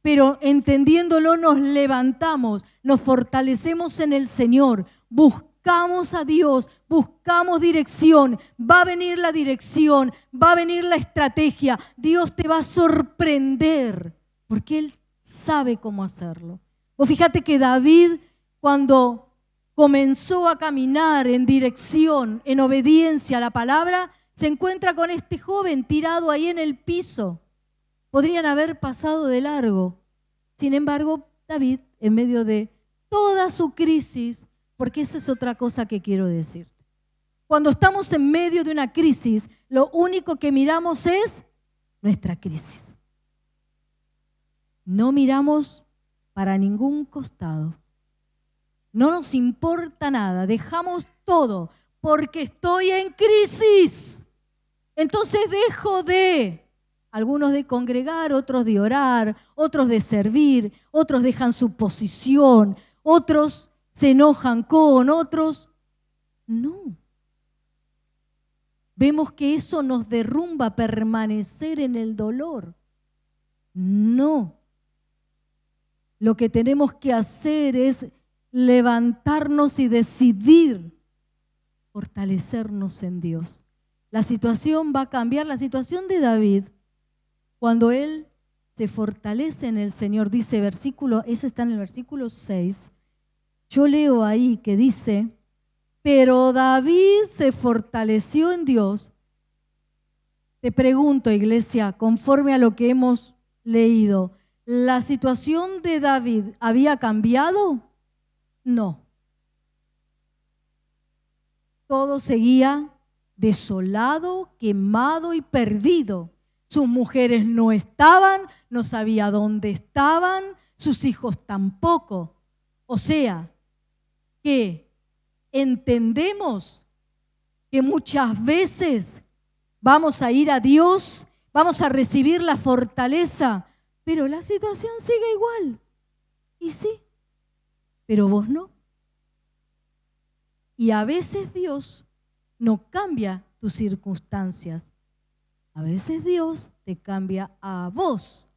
S1: Pero entendiéndolo nos levantamos, nos fortalecemos en el Señor, buscamos a Dios, buscamos dirección, va a venir la dirección, va a venir la estrategia, Dios te va a sorprender, porque Él sabe cómo hacerlo. Vos fíjate que David, cuando comenzó a caminar en dirección, en obediencia a la palabra, se encuentra con este joven tirado ahí en el piso. Podrían haber pasado de largo. Sin embargo, David, en medio de toda su crisis, porque esa es otra cosa que quiero decir. Cuando estamos en medio de una crisis, lo único que miramos es nuestra crisis. No miramos para ningún costado. No nos importa nada, dejamos todo porque estoy en crisis. Entonces dejo algunos de congregar, otros de orar, otros de servir, otros dejan su posición, otros se enojan con otros. No. Vemos que eso nos derrumba permanecer en el dolor. No. Lo que tenemos que hacer es levantarnos y decidir fortalecernos en Dios. La situación va a cambiar. La situación de David, cuando él se fortalece en el Señor, dice ese está en el versículo 6. Yo leo ahí que dice, pero David se fortaleció en Dios. Te pregunto, iglesia, conforme a lo que hemos leído, ¿la situación de David había cambiado? No. Todo seguía desolado, quemado y perdido. Sus mujeres no estaban, no sabía dónde estaban, sus hijos tampoco. O sea, que entendemos que muchas veces vamos a ir a Dios, vamos a recibir la fortaleza, pero la situación sigue igual. Y sí, pero vos no. Y a veces Dios no cambia tus circunstancias. A veces Dios te cambia a vos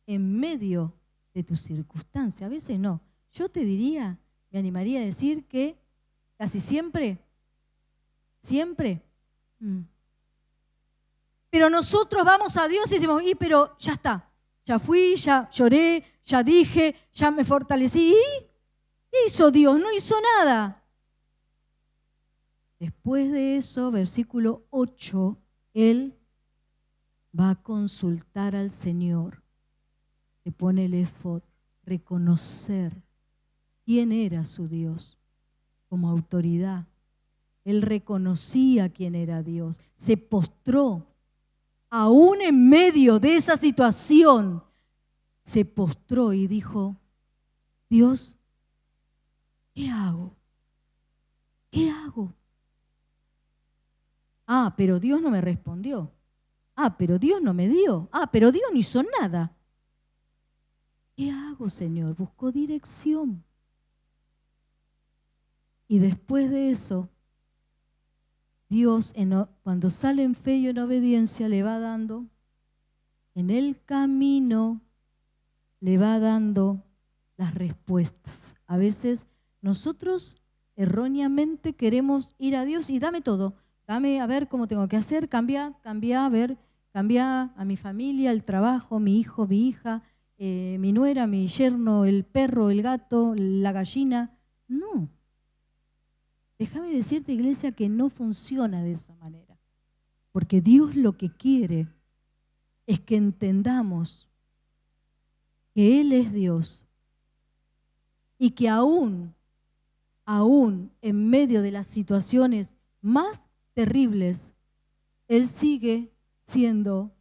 S1: en medio de tus circunstancias. A veces no. Yo te diría, me animaría a decir que casi siempre. Pero nosotros vamos a Dios y decimos, pero ya está. Ya fui, ya lloré, ya dije, ya me fortalecí. ¿Y qué hizo Dios? No hizo nada. Después de eso, versículo 8, él va a consultar al Señor. Le pone el efod, reconocer quién era su Dios como autoridad. Él reconocía quién era Dios, se postró. Aún en medio de esa situación, se postró y dijo, Dios, ¿qué hago? ¿Qué hago? Pero Dios no me respondió. Pero Dios no me dio. Pero Dios no hizo nada. ¿Qué hago, Señor? Buscó dirección. Y después de eso, Dios, cuando sale en fe y en obediencia, le va dando, en el camino, le va dando las respuestas. A veces nosotros erróneamente queremos ir a Dios y dame todo. Dame a ver cómo tengo que hacer, cambia a mi familia, el trabajo, mi hijo, mi hija, mi nuera, mi yerno, el perro, el gato, la gallina. No. Déjame decirte, iglesia, que no funciona de esa manera. Porque Dios lo que quiere es que entendamos que Él es Dios y que aún en medio de las situaciones más terribles, Él sigue siendo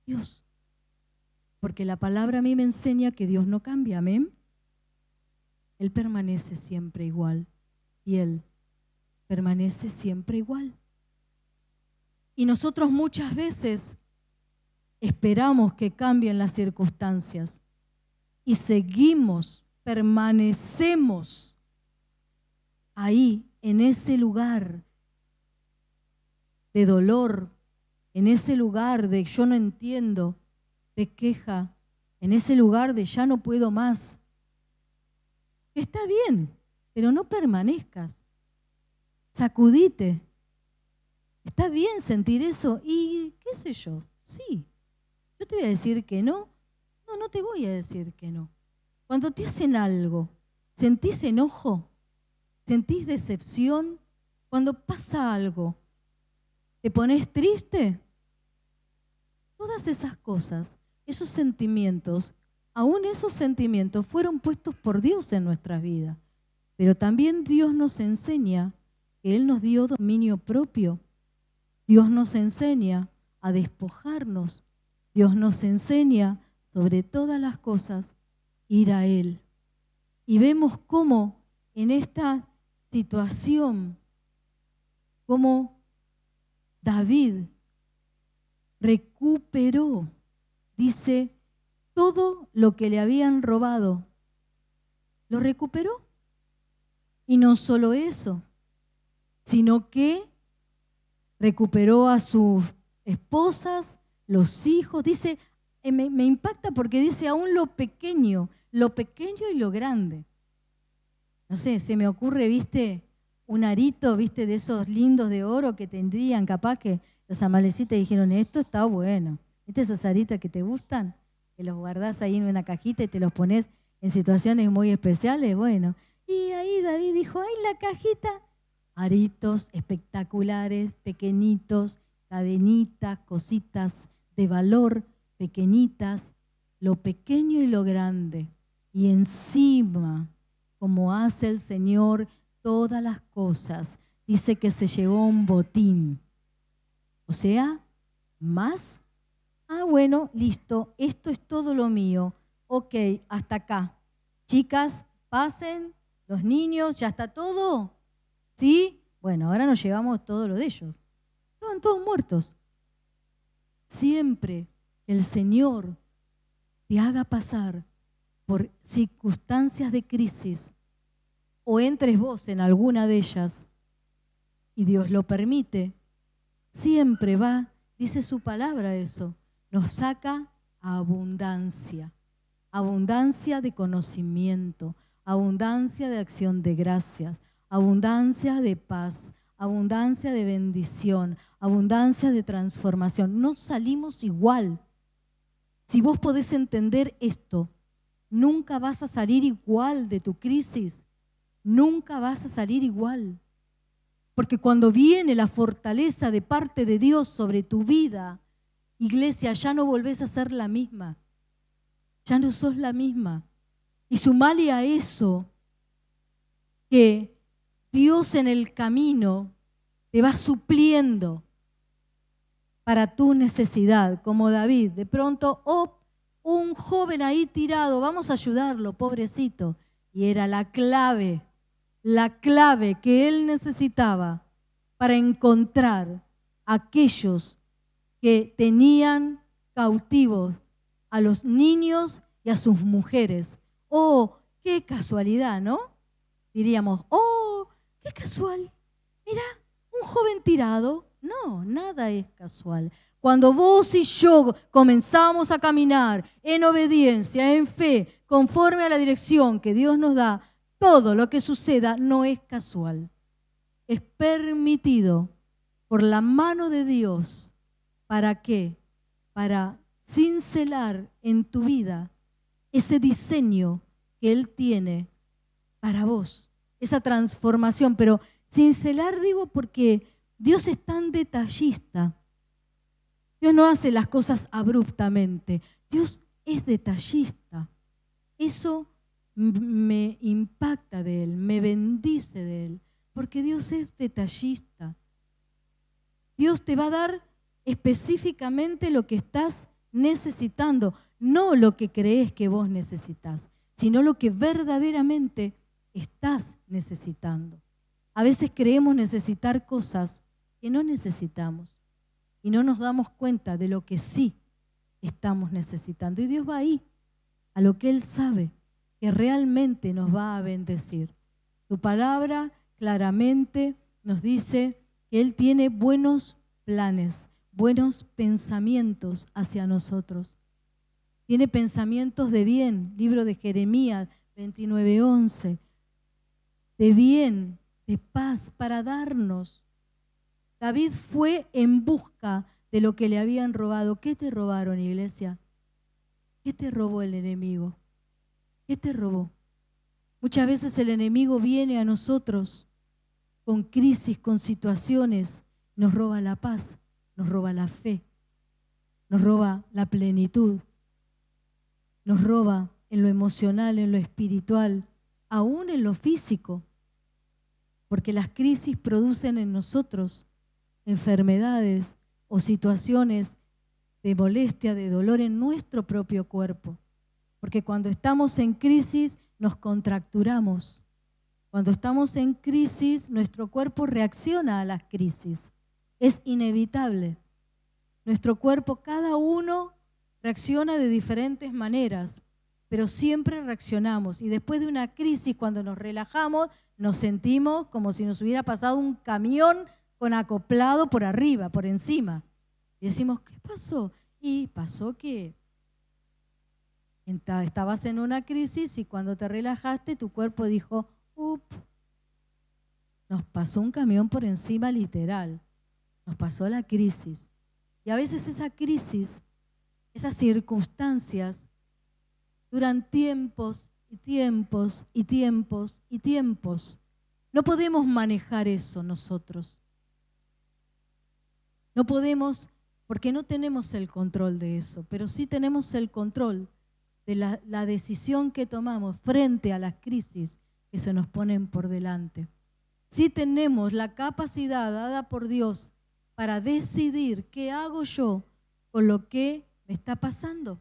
S1: Dios. Porque la palabra a mí me enseña que Dios no cambia, amén. Él permanece siempre igual y Él permanece siempre igual. Y nosotros muchas veces esperamos que cambien las circunstancias y seguimos, permanecemos ahí, en ese lugar de dolor, en ese lugar de yo no entiendo, de queja, en ese lugar de ya no puedo más. Está bien, pero no permanezcas. Sacudite. Está bien sentir eso y qué sé yo, sí. Yo te voy a decir que no. No, no te voy a decir que no. Cuando te hacen algo, ¿sentís enojo? ¿Sentís decepción? Cuando pasa algo, ¿te pones triste? Todas esas cosas, esos sentimientos, aún esos sentimientos fueron puestos por Dios en nuestras vidas. Pero también Dios nos enseña que Él nos dio dominio propio. Dios nos enseña a despojarnos. Dios nos enseña, sobre todas las cosas, ir a Él. Y vemos cómo en esta situación, cómo David recuperó, dice, todo lo que le habían robado. Lo recuperó. Y no solo eso, sino que recuperó a sus esposas, los hijos. Dice, me impacta porque dice aún lo pequeño y lo grande. No sé, se me ocurre, viste, un arito, viste, de esos lindos de oro que tendrían, capaz que los amalecitas dijeron, esto está bueno. ¿Viste esos aritos que te gustan? Que los guardás ahí en una cajita y te los pones en situaciones muy especiales. Bueno, y ahí David dijo, ¡ay, la cajita! Aritos espectaculares, pequeñitos, cadenitas, cositas de valor, pequeñitas, lo pequeño y lo grande. Y encima, como hace el Señor todas las cosas, dice que se llevó un botín. O sea, más. Ah, bueno, listo, esto es todo lo mío. Ok, hasta acá. Chicas, pasen, los niños, ¿ya está todo? ¿Sí? Bueno, ahora nos llevamos todo lo de ellos. Estaban todos muertos. Siempre el Señor te haga pasar por circunstancias de crisis o entres vos en alguna de ellas y Dios lo permite, siempre va, dice su palabra eso, nos saca a abundancia. Abundancia de conocimiento, abundancia de acción de gracias, abundancia de paz, abundancia de bendición, abundancia de transformación. No salimos igual. Si vos podés entender esto, nunca vas a salir igual de tu crisis. Nunca vas a salir igual. Porque cuando viene la fortaleza de parte de Dios sobre tu vida, iglesia, ya no volvés a ser la misma. Ya no sos la misma. Y sumale a eso que Dios en el camino te va supliendo para tu necesidad, como David. De pronto, un joven ahí tirado, vamos a ayudarlo, pobrecito. Y era la clave que él necesitaba para encontrar a aquellos que tenían cautivos a los niños y a sus mujeres. ¡Oh, qué casualidad!, ¿no? Diríamos, ¡oh, qué casual! Mira, un joven tirado. No, nada es casual. Cuando vos y yo comenzamos a caminar en obediencia, en fe, conforme a la dirección que Dios nos da, todo lo que suceda no es casual. Es permitido por la mano de Dios. ¿Para qué? Para cincelar en tu vida ese diseño que Él tiene para vos, esa transformación. Pero cincelar digo porque Dios es tan detallista. Dios no hace las cosas abruptamente. Dios es detallista. Eso me impacta de Él, me bendice de Él, porque Dios es detallista. Dios te va a dar específicamente lo que estás necesitando, no lo que crees que vos necesitas, sino lo que verdaderamente estás necesitando. A veces creemos necesitar cosas que no necesitamos y no nos damos cuenta de lo que sí estamos necesitando. Y Dios va ahí, a lo que Él sabe, que realmente nos va a bendecir. Tu palabra claramente nos dice que Él tiene buenos planes, buenos pensamientos hacia nosotros. Tiene pensamientos de bien, libro de Jeremías 29:11, de bien, de paz para darnos. David fue en busca de lo que le habían robado. ¿Qué te robaron, iglesia? ¿Qué te robó el enemigo? ¿Qué te robó? Muchas veces el enemigo viene a nosotros con crisis, con situaciones, nos roba la paz, nos roba la fe, nos roba la plenitud, nos roba en lo emocional, en lo espiritual, aún en lo físico, porque las crisis producen en nosotros enfermedades o situaciones de molestia, de dolor en nuestro propio cuerpo. Porque cuando estamos en crisis nos contracturamos. Cuando estamos en crisis, nuestro cuerpo reacciona a las crisis. Es inevitable. Nuestro cuerpo, cada uno reacciona de diferentes maneras, pero siempre reaccionamos. Y después de una crisis, cuando nos relajamos, nos sentimos como si nos hubiera pasado un camión con acoplado por arriba, por encima. Y decimos, ¿qué pasó? Y pasó que estabas en una crisis y cuando te relajaste, tu cuerpo dijo, nos pasó un camión por encima literal, nos pasó la crisis. Y a veces esa crisis, esas circunstancias, duran tiempos y tiempos y tiempos y tiempos. No podemos manejar eso nosotros. No podemos, porque no tenemos el control de eso, pero sí tenemos el control de la decisión que tomamos frente a las crisis que se nos ponen por delante. Sí tenemos la capacidad dada por Dios para decidir qué hago yo con lo que me está pasando.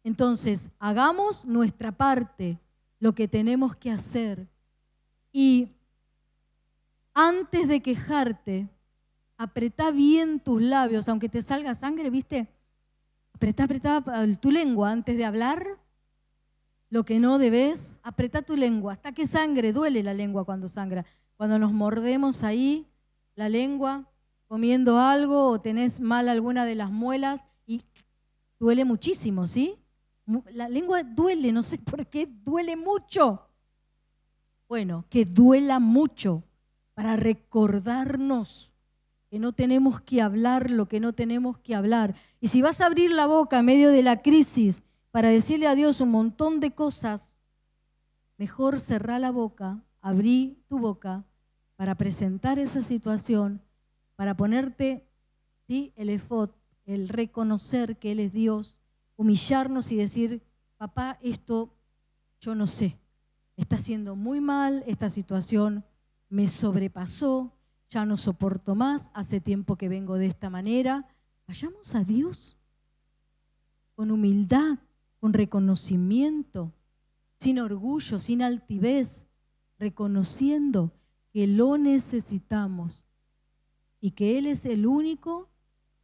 S1: Entonces, hagamos nuestra parte, lo que tenemos que hacer. Y antes de quejarte, apretá bien tus labios, aunque te salga sangre, ¿viste? Apretá tu lengua antes de hablar. Lo que no debes, apretá tu lengua hasta que sangre. Duele la lengua cuando sangra. Cuando nos mordemos ahí la lengua comiendo algo o tenés mal alguna de las muelas y duele muchísimo, ¿sí? La lengua duele, no sé por qué, duele mucho. Bueno, que duela mucho para recordarnos que no tenemos que hablar lo que no tenemos que hablar. Y si vas a abrir la boca en medio de la crisis para decirle a Dios un montón de cosas, mejor cerrá la boca, abrí tu boca para presentar esa situación, para ponerte, ¿sí?, el efod, el reconocer que Él es Dios, humillarnos y decir, papá, esto yo no sé, está haciendo muy mal, esta situación me sobrepasó, ya no soporto más, hace tiempo que vengo de esta manera. Vayamos a Dios con humildad, con reconocimiento, sin orgullo, sin altivez, reconociendo que lo necesitamos y que Él es el único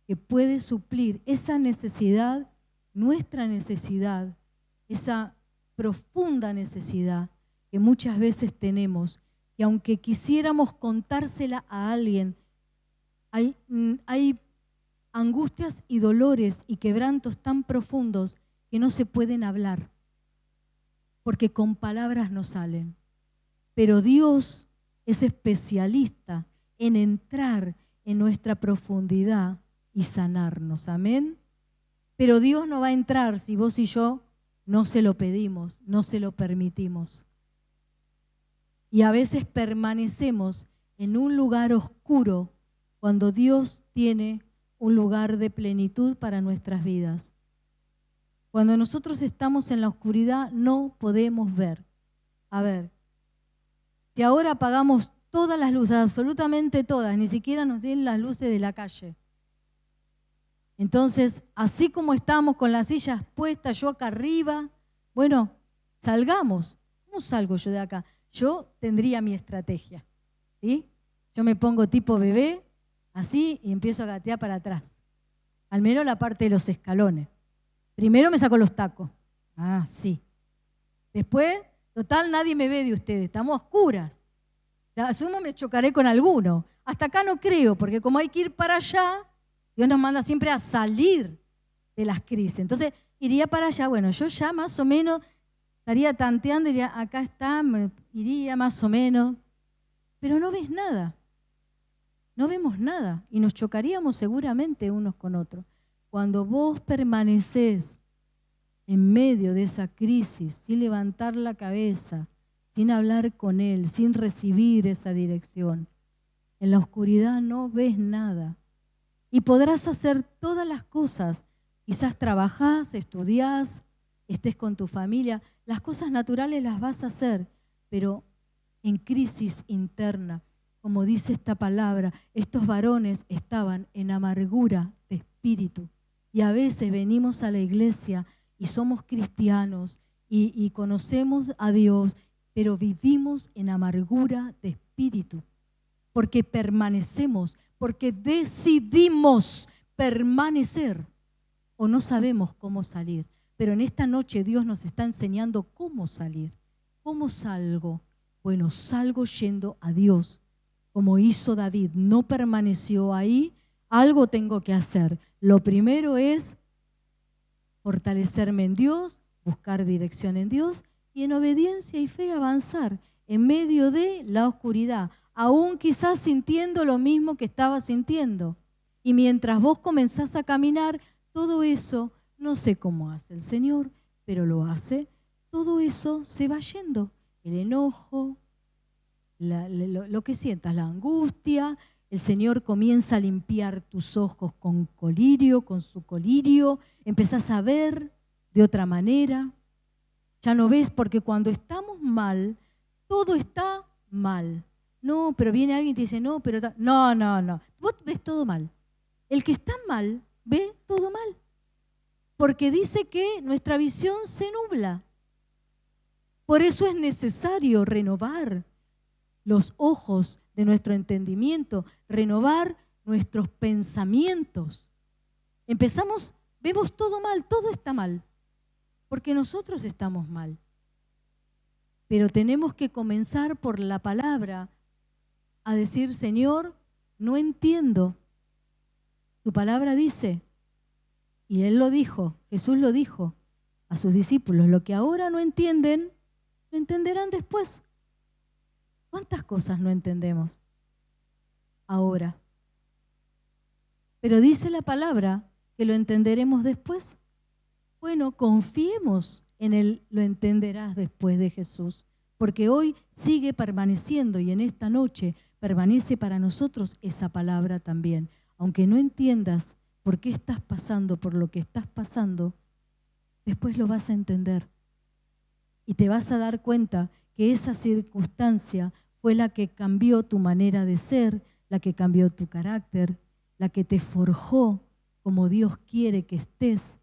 S1: que puede suplir esa necesidad, nuestra necesidad, esa profunda necesidad que muchas veces tenemos, y aunque quisiéramos contársela a alguien, hay angustias y dolores y quebrantos tan profundos que no se pueden hablar, porque con palabras no salen. Pero Dios es especialista en entrar en nuestra profundidad y sanarnos. Amén. Pero Dios no va a entrar si vos y yo no se lo pedimos, no se lo permitimos. Y a veces permanecemos en un lugar oscuro cuando Dios tiene un lugar de plenitud para nuestras vidas. Cuando nosotros estamos en la oscuridad no podemos ver. A ver, si ahora apagamos todas las luces, absolutamente todas, ni siquiera nos den las luces de la calle. Entonces, así como estamos con las sillas puestas, yo acá arriba, bueno, salgamos. ¿Cómo salgo yo de acá? Yo tendría mi estrategia, ¿sí? Yo me pongo tipo bebé, así, y empiezo a gatear para atrás. al menos la parte de los escalones. Primero me saco los tacos. Ah, sí. Después, total, nadie me ve de ustedes, estamos a oscuras. Asumo me chocaré con alguno. Hasta acá no creo, porque como hay que ir para allá, Dios nos manda siempre a salir de las crisis. Entonces, iría para allá. Bueno, yo ya más o menos estaría tanteando, diría, acá está, iría más o menos. Pero no ves nada. No vemos nada y nos chocaríamos seguramente unos con otros. Cuando vos permanecés en medio de esa crisis, sin levantar la cabeza, sin hablar con Él, sin recibir esa dirección, en la oscuridad no ves nada. Y podrás hacer todas las cosas. Quizás trabajás, estudiás, estés con tu familia. Las cosas naturales las vas a hacer, pero en crisis interna. Como dice esta palabra, estos varones estaban en amargura de espíritu. Y a veces venimos a la iglesia y somos cristianos y conocemos a Dios, pero vivimos en amargura de espíritu. Porque permanecemos, porque decidimos permanecer o no sabemos cómo salir. Pero en esta noche Dios nos está enseñando cómo salir. ¿Cómo salgo? Bueno, salgo yendo a Dios. Como hizo David, no permaneció ahí, algo tengo que hacer. Lo primero es fortalecerme en Dios, buscar dirección en Dios y en obediencia y fe avanzar en medio de la oscuridad, aún quizás sintiendo lo mismo que estaba sintiendo. Y mientras vos comenzás a caminar, todo eso, no sé cómo hace el Señor, pero lo hace, todo eso se va yendo. El enojo, lo que sientas, la angustia, el Señor comienza a limpiar tus ojos con colirio, con su colirio, empezás a ver de otra manera. Ya no ves, porque cuando estamos mal, todo está mal. No, pero viene alguien y te dice, no, pero... No. Vos ves todo mal. El que está mal, ve todo mal. Porque dice que nuestra visión se nubla. Por eso es necesario renovar los ojos de nuestro entendimiento, renovar nuestros pensamientos. Vemos todo mal, todo está mal, porque nosotros estamos mal. Pero tenemos que comenzar por la palabra a decir, Señor, no entiendo. Tu palabra dice, y Él lo dijo, Jesús lo dijo a sus discípulos, lo que ahora no entienden, lo entenderán después. ¿Cuántas cosas no entendemos ahora? Pero dice la palabra que lo entenderemos después. Bueno, confiemos en Él, lo entenderás después de Jesús, porque hoy sigue permaneciendo y en esta noche permanece para nosotros esa palabra también. Aunque no entiendas por qué estás pasando por lo que estás pasando, después lo vas a entender y te vas a dar cuenta que esa circunstancia fue la que cambió tu manera de ser, la que cambió tu carácter, la que te forjó como Dios quiere que estés.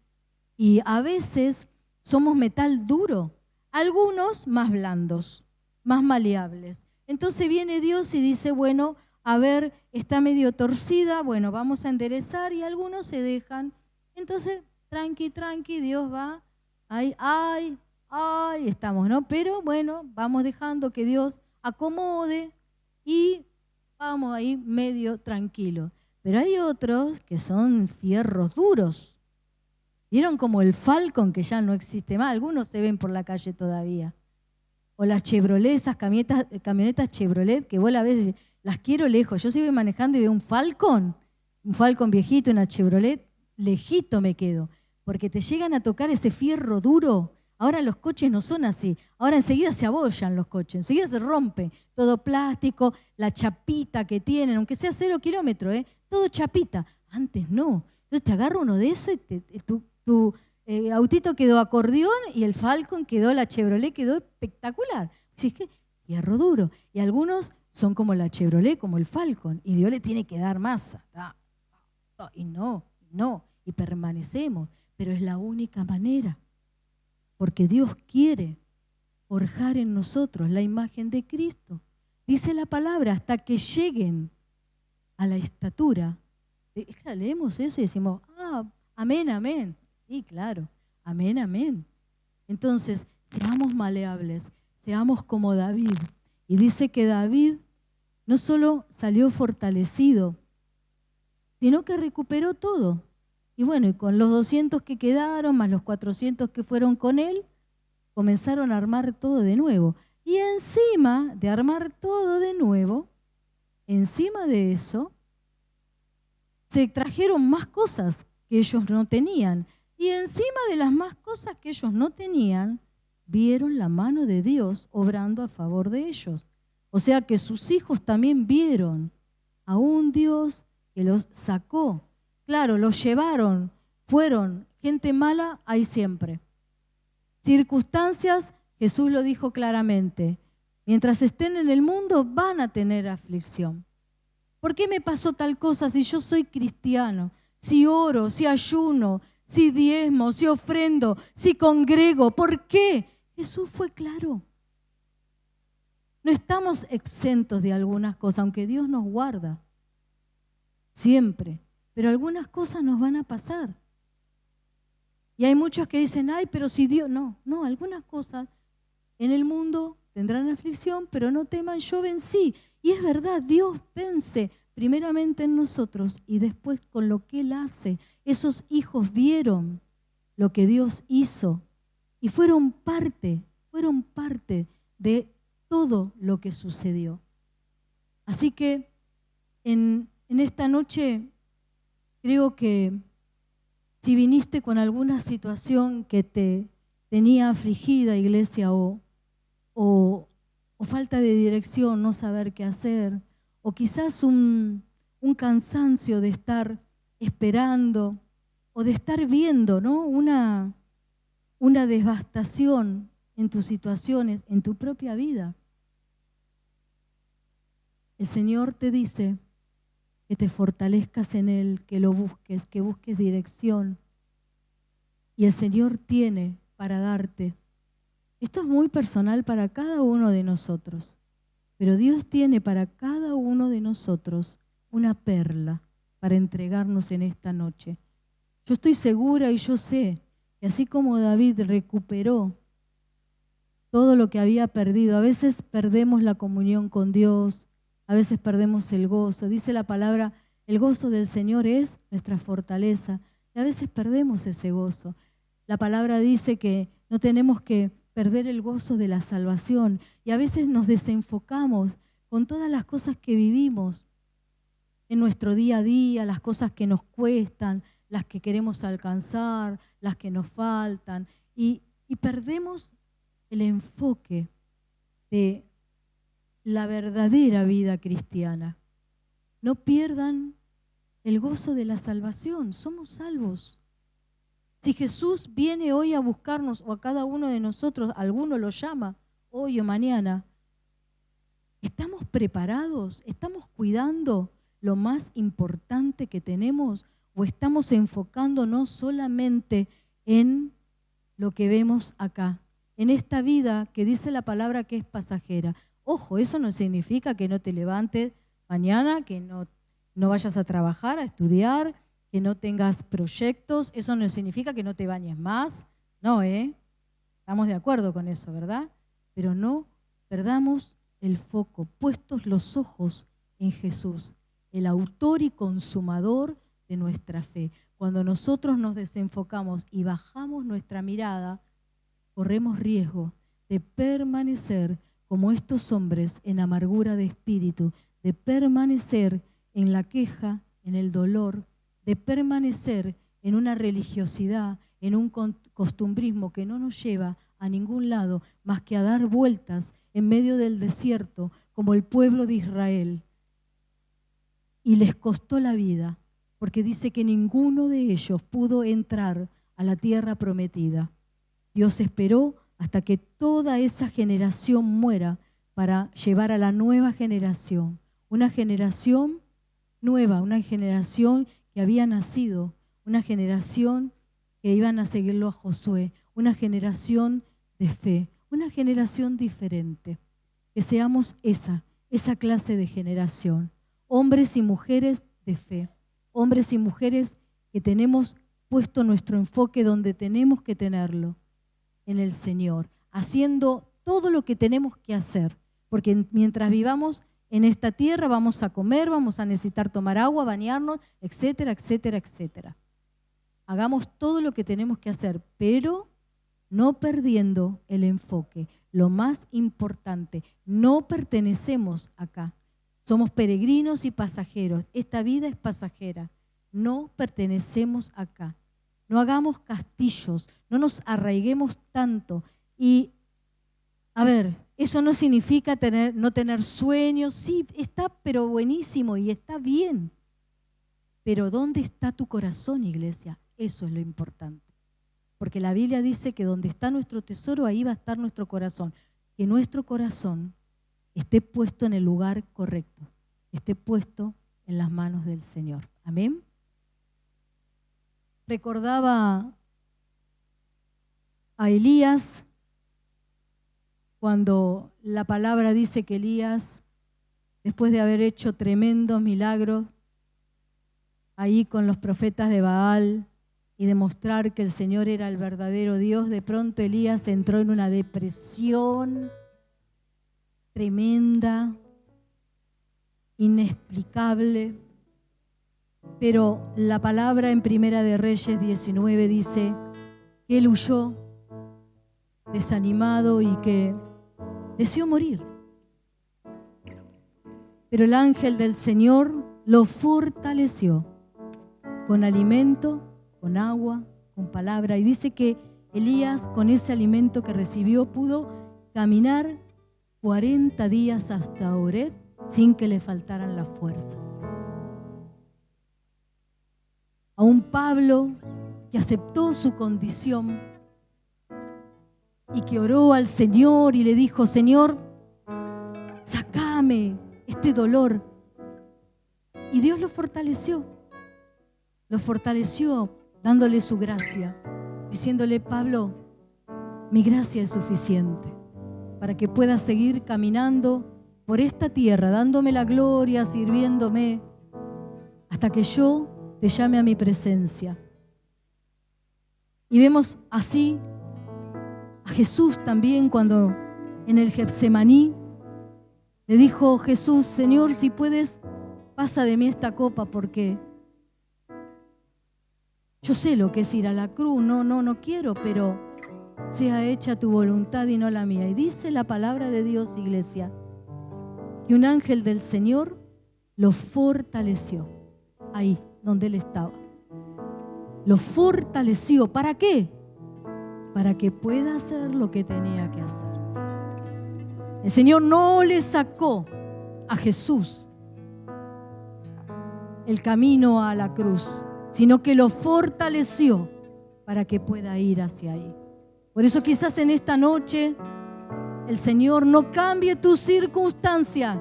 S1: Y a veces somos metal duro, algunos más blandos, más maleables. Entonces viene Dios y dice, bueno, a ver, está medio torcida, bueno, vamos a enderezar, y algunos se dejan. Entonces, tranqui, Dios va, ay, estamos, ¿no? Pero bueno, vamos dejando que Dios acomode y vamos ahí medio tranquilos. Pero hay otros que son fierros duros. ¿Vieron como el Falcon, que ya no existe más? Algunos se ven por la calle todavía. O las Chevrolet, esas camionetas Chevrolet, que vos a veces las quiero lejos. Yo sigo manejando y veo un Falcon viejito, una Chevrolet, lejito me quedo. Porque te llegan a tocar ese fierro duro. Ahora los coches no son así. Ahora enseguida se abollan los coches, enseguida se rompe. Todo plástico, la chapita que tienen, aunque sea 0 kilómetros, todo chapita. Antes no. Entonces te agarra uno de esos y tu autito quedó acordeón y el Falcon quedó, la Chevrolet quedó espectacular. Así es que fierro duro. Y algunos son como la Chevrolet, como el Falcon, y Dios le tiene que dar masa. Y no, y permanecemos. Pero es la única manera. Porque Dios quiere forjar en nosotros la imagen de Cristo. Dice la palabra, hasta que lleguen a la estatura. Leemos eso y decimos, Amén, amén. Sí, claro. Amén, amén. Entonces, seamos maleables, seamos como David. Y dice que David no solo salió fortalecido, sino que recuperó todo. Y bueno, y con los 200 que quedaron, más los 400 que fueron con él, comenzaron a armar todo de nuevo. Y encima de armar todo de nuevo, encima de eso, se trajeron más cosas que ellos no tenían. Y encima de las más cosas que ellos no tenían, vieron la mano de Dios obrando a favor de ellos. O sea que sus hijos también vieron a un Dios que los sacó. Claro, los llevaron, fueron gente mala, hay siempre. Circunstancias, Jesús lo dijo claramente, mientras estén en el mundo van a tener aflicción. ¿Por qué me pasó tal cosa si yo soy cristiano? Si oro, si ayuno, si diezmo, si ofrendo, si congrego. ¿Por qué? Jesús fue claro. No estamos exentos de algunas cosas, aunque Dios nos guarda. Siempre. Pero algunas cosas nos van a pasar. Y hay muchos que dicen, ay, pero si Dios... No, algunas cosas en el mundo tendrán aflicción, pero no teman, yo vencí. Y es verdad, Dios vence primeramente en nosotros y después con lo que Él hace. Esos hijos vieron lo que Dios hizo y fueron parte de todo lo que sucedió. Así que en esta noche creo que si viniste con alguna situación que te tenía afligida, iglesia, o falta de dirección, no saber qué hacer, o quizás un cansancio de estar esperando o de estar viendo, ¿no? una devastación en tus situaciones, en tu propia vida. El Señor te dice que te fortalezcas en Él, que lo busques, que busques dirección. Y el Señor tiene para darte. Esto es muy personal para cada uno de nosotros, pero Dios tiene para cada uno de nosotros una perla para entregarnos en esta noche. Yo estoy segura y yo sé que así como David recuperó todo lo que había perdido, a veces perdemos la comunión con Dios, a veces perdemos el gozo. Dice la palabra, el gozo del Señor es nuestra fortaleza, y a veces perdemos ese gozo. La palabra dice que no tenemos que perder el gozo de la salvación y a veces nos desenfocamos con todas las cosas que vivimos en nuestro día a día, las cosas que nos cuestan, las que queremos alcanzar, las que nos faltan y perdemos el enfoque de la verdadera vida cristiana. No pierdan el gozo de la salvación, somos salvos. Si Jesús viene hoy a buscarnos o a cada uno de nosotros, alguno lo llama hoy o mañana, ¿estamos preparados? ¿Estamos cuidando lo más importante que tenemos? ¿O estamos enfocándonos solamente en lo que vemos acá? En esta vida que dice la palabra que es pasajera. Ojo, eso no significa que no te levantes mañana, que no vayas a trabajar, a estudiar, que no tengas proyectos. Eso no significa que no te bañes más. No, estamos de acuerdo con eso, ¿verdad? Pero no perdamos el foco, puestos los ojos en Jesús, el autor y consumador de nuestra fe. Cuando nosotros nos desenfocamos y bajamos nuestra mirada, corremos riesgo de permanecer como estos hombres en amargura de espíritu, de permanecer en la queja, en el dolor, de permanecer en una religiosidad, en un costumbrismo que no nos lleva a ningún lado más que a dar vueltas en medio del desierto como el pueblo de Israel. Y les costó la vida, porque dice que ninguno de ellos pudo entrar a la tierra prometida. Dios esperó hasta que toda esa generación muera para llevar a la nueva generación. Una generación nueva, una generación que había nacido, una generación que iban a seguirlo a Josué, una generación de fe, una generación diferente. Que seamos esa clase de generación. Hombres y mujeres de fe, hombres y mujeres que tenemos puesto nuestro enfoque donde tenemos que tenerlo, en el Señor, haciendo todo lo que tenemos que hacer, porque mientras vivamos en esta tierra vamos a comer, vamos a necesitar tomar agua, bañarnos, etcétera, etcétera, etcétera. Hagamos todo lo que tenemos que hacer, pero no perdiendo el enfoque. Lo más importante, no pertenecemos acá. Somos peregrinos y pasajeros. Esta vida es pasajera. No pertenecemos acá. No hagamos castillos, no nos arraiguemos tanto. Y, a ver, eso no significa no tener sueños. Sí, está pero buenísimo y está bien. Pero ¿dónde está tu corazón, iglesia? Eso es lo importante. Porque la Biblia dice que donde está nuestro tesoro, ahí va a estar nuestro corazón. Que nuestro corazón esté puesto en el lugar correcto, esté puesto en las manos del Señor. Amén. Recordaba a Elías cuando la palabra dice que Elías, después de haber hecho tremendos milagros ahí con los profetas de Baal y demostrar que el Señor era el verdadero Dios, de pronto Elías entró en una depresión tremenda, inexplicable. Pero la palabra en Primera de Reyes 19 dice que él huyó desanimado y que deseó morir. Pero el ángel del Señor lo fortaleció con alimento, con agua, con palabra. Y dice que Elías, con ese alimento que recibió, pudo caminar 40 días hasta Horeb sin que le faltaran las fuerzas. A un Pablo que aceptó su condición y que oró al Señor y le dijo: Señor, sacame este dolor. Y Dios lo fortaleció dándole su gracia, diciéndole: Pablo, mi gracia es suficiente para que puedas seguir caminando por esta tierra, dándome la gloria, sirviéndome, hasta que yo te llame a mi presencia. Y vemos así a Jesús también cuando en el Getsemaní le dijo Jesús: Señor, si puedes, pasa de mí esta copa, porque yo sé lo que es ir a la cruz, no quiero, pero sea hecha tu voluntad y no la mía. Y dice la palabra de Dios, iglesia, que un ángel del Señor lo fortaleció ahí donde él estaba. Lo fortaleció. ¿Para qué? Para que pueda hacer lo que tenía que hacer. El Señor no le sacó a Jesús el camino a la cruz, sino que lo fortaleció para que pueda ir hacia ahí. Por eso quizás en esta noche el Señor no cambie tus circunstancias,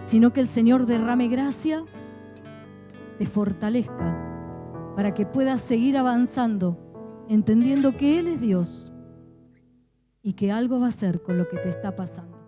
S1: sino que el Señor derrame gracia, te fortalezca para que puedas seguir avanzando, entendiendo que Él es Dios y que algo va a hacer con lo que te está pasando.